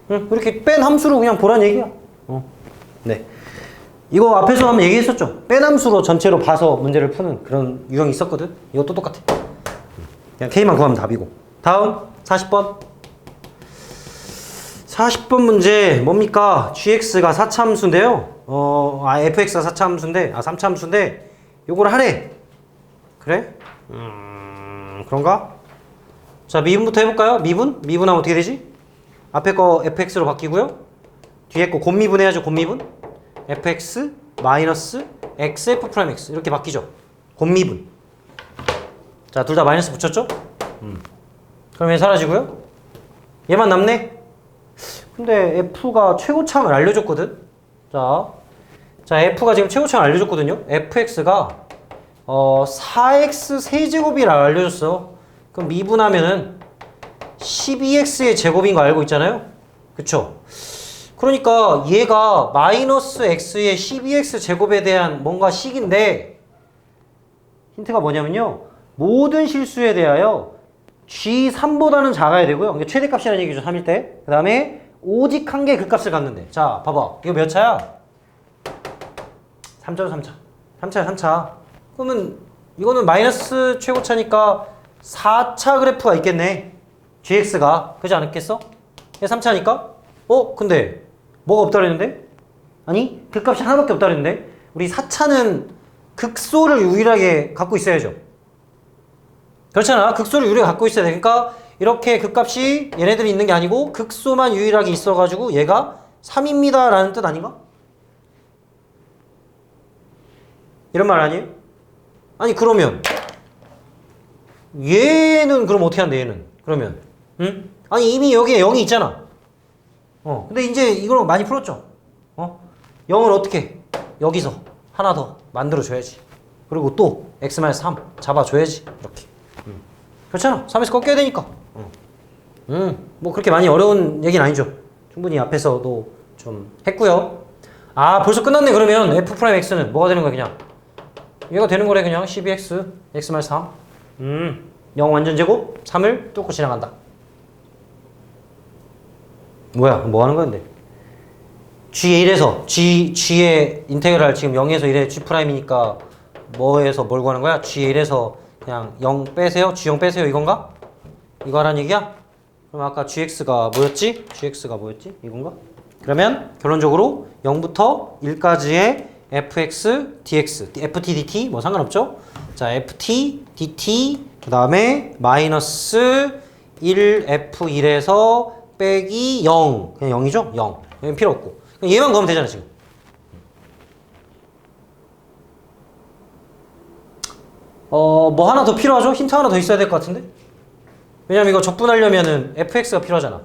S1: 이렇게 뺀 함수로 그냥 보란 얘기야. 네. 이거 앞에서 한번 얘기했었죠. 뺀 함수로 전체로 봐서 문제를 푸는 그런 유형이 있었거든. 이것도 똑같아. 그냥 K만 구하면 답이고. 다음 40번. 40번 문제 뭡니까? GX가 4차 함수인데요. FX가 4차 함수인데, 3차 함수인데, 요걸 하래. 그래? 그런가? 자, 미분부터 해볼까요? 미분? 미분하면 어떻게 되지? 앞에 거 fx로 바뀌고요. 뒤에 거 곱미분 해야죠. 곱미분. fx 마이너스 xf 프라임 x 이렇게 바뀌죠. 곱미분. 자, 둘 다 마이너스 붙였죠? 그럼 얘 사라지고요. 얘만 남네. 근데 f가 최고차항을 알려줬거든. 자, f가 지금 최고차항을 알려줬거든요. fx가 4x 세제곱이라 알려줬어. 그럼 미분하면은 12x의 제곱인 거 알고 있잖아요? 그쵸? 그러니까 얘가 마이너스 x의 12x 제곱에 대한 뭔가 식인데 힌트가 뭐냐면요. 모든 실수에 대하여 g3보다는 작아야 되고요. 이게 최대값이라는 얘기죠. 3일 때. 그 다음에 오직 한 개 그 값을 갖는데. 자, 봐봐. 이거 몇 차야? 3차죠, 3차. 3차야, 3차. 그러면 이거는 마이너스 최고차니까 4차 그래프가 있겠네. gx가. 그렇지 않겠어? 얘 3차니까? 근데 뭐가 없다 그랬는데? 아니, 그 값이 하나밖에 없다 그랬는데? 우리 4차는 극소를 유일하게 갖고 있어야죠. 그렇잖아. 극소를 유일하게 갖고 있어야 돼. 그러니까 이렇게 그 값이 얘네들이 있는 게 아니고 극소만 유일하게 있어가지고 얘가 3입니다 라는 뜻 아닌가? 이런 말 아니에요? 아니, 그러면 얘는 그럼 어떻게 한대, 얘는? 그러면 응? 아니, 이미 여기에 0이 있잖아. 근데 이제 이걸 많이 풀었죠. 0을 어떻게 여기서 하나 더 만들어줘야지. 그리고 또 x-3 잡아줘야지. 이렇게. 그렇잖아. 3에서 꺾여야 되니까. 뭐 그렇게 많이 어려운 얘기는 아니죠. 충분히 앞에서도 좀 했고요. 아, 벌써 끝났네. 그러면 f'(x는) 뭐가 되는 거야, 그냥? 얘가 되는 거래, 그냥. 12x, x-3. 0 완전 제곱, 3을 뚫고 지나간다. 뭐야, 뭐 하는 건데? g의 1에서, g의 인테그랄 지금 0에서 1에 g'이니까 뭐에서 뭘 구하는 거야? g의 1에서 그냥 0 빼세요? g0 빼세요? 이건가? 이거 하라는 얘기야? 그럼 아까 gx가 뭐였지? gx가 뭐였지? 이건가? 그러면 결론적으로 0부터 1까지의 fx, dx, ft, dt 뭐 상관없죠? 자, ft, dt 그 다음에 마이너스 1 f1에서 빼기 0 그냥 0이죠? 0 얘는 필요 없고 얘만 구하면 되잖아 지금. 뭐 하나 더 필요하죠? 힌트 하나 더 있어야 될 것 같은데? 왜냐면 이거 적분하려면은 fx가 필요하잖아.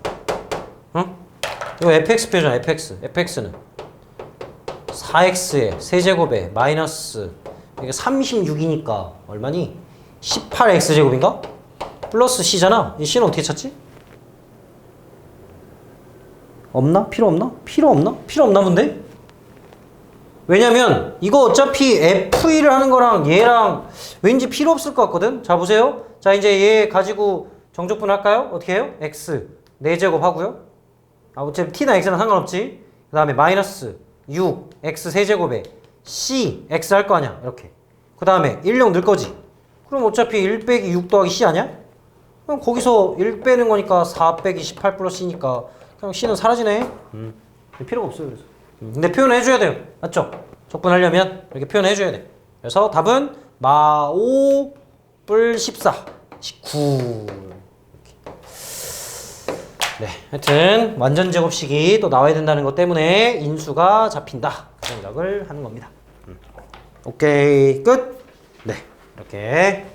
S1: 응? 이거 fx 필요하잖아. fx는 4x의 세제곱에 마이너스 이게 36이니까 얼마니? 18x제곱인가? 플러스 c잖아. 이 c는 어떻게 찾지? 없나? 필요 없나? 필요 없나? 필요 없나 본데? 왜냐면 이거 어차피 f1을 하는 거랑 얘랑 왠지 필요 없을 것 같거든? 자 보세요. 자 이제 얘 가지고 정적분 할까요? 어떻게 해요? x 4제곱 하고요. 어차피 t나 x는 상관없지. 그 다음에 마이너스 6 x 세제곱에 c x 할 거 아니야. 이렇게. 그 다음에 1령 넣을 거지. 그럼 어차피 1 빼기 6 더하기 c 아니야? 그럼 거기서 1 빼는 거니까 4 빼기 18 플러스 c니까 그냥 c는 사라지네. 필요가 없어요. 그래서. 근데 표현을 해줘야 돼요. 맞죠? 적분하려면 이렇게 표현해줘야 돼. 그래서 답은 마5 뿔 14 19. 네, 하여튼 완전 제곱식이 또 나와야 된다는 것 때문에 인수가 잡힌다. 그 생각을 하는 겁니다. 오케이, 끝. 네, 이렇게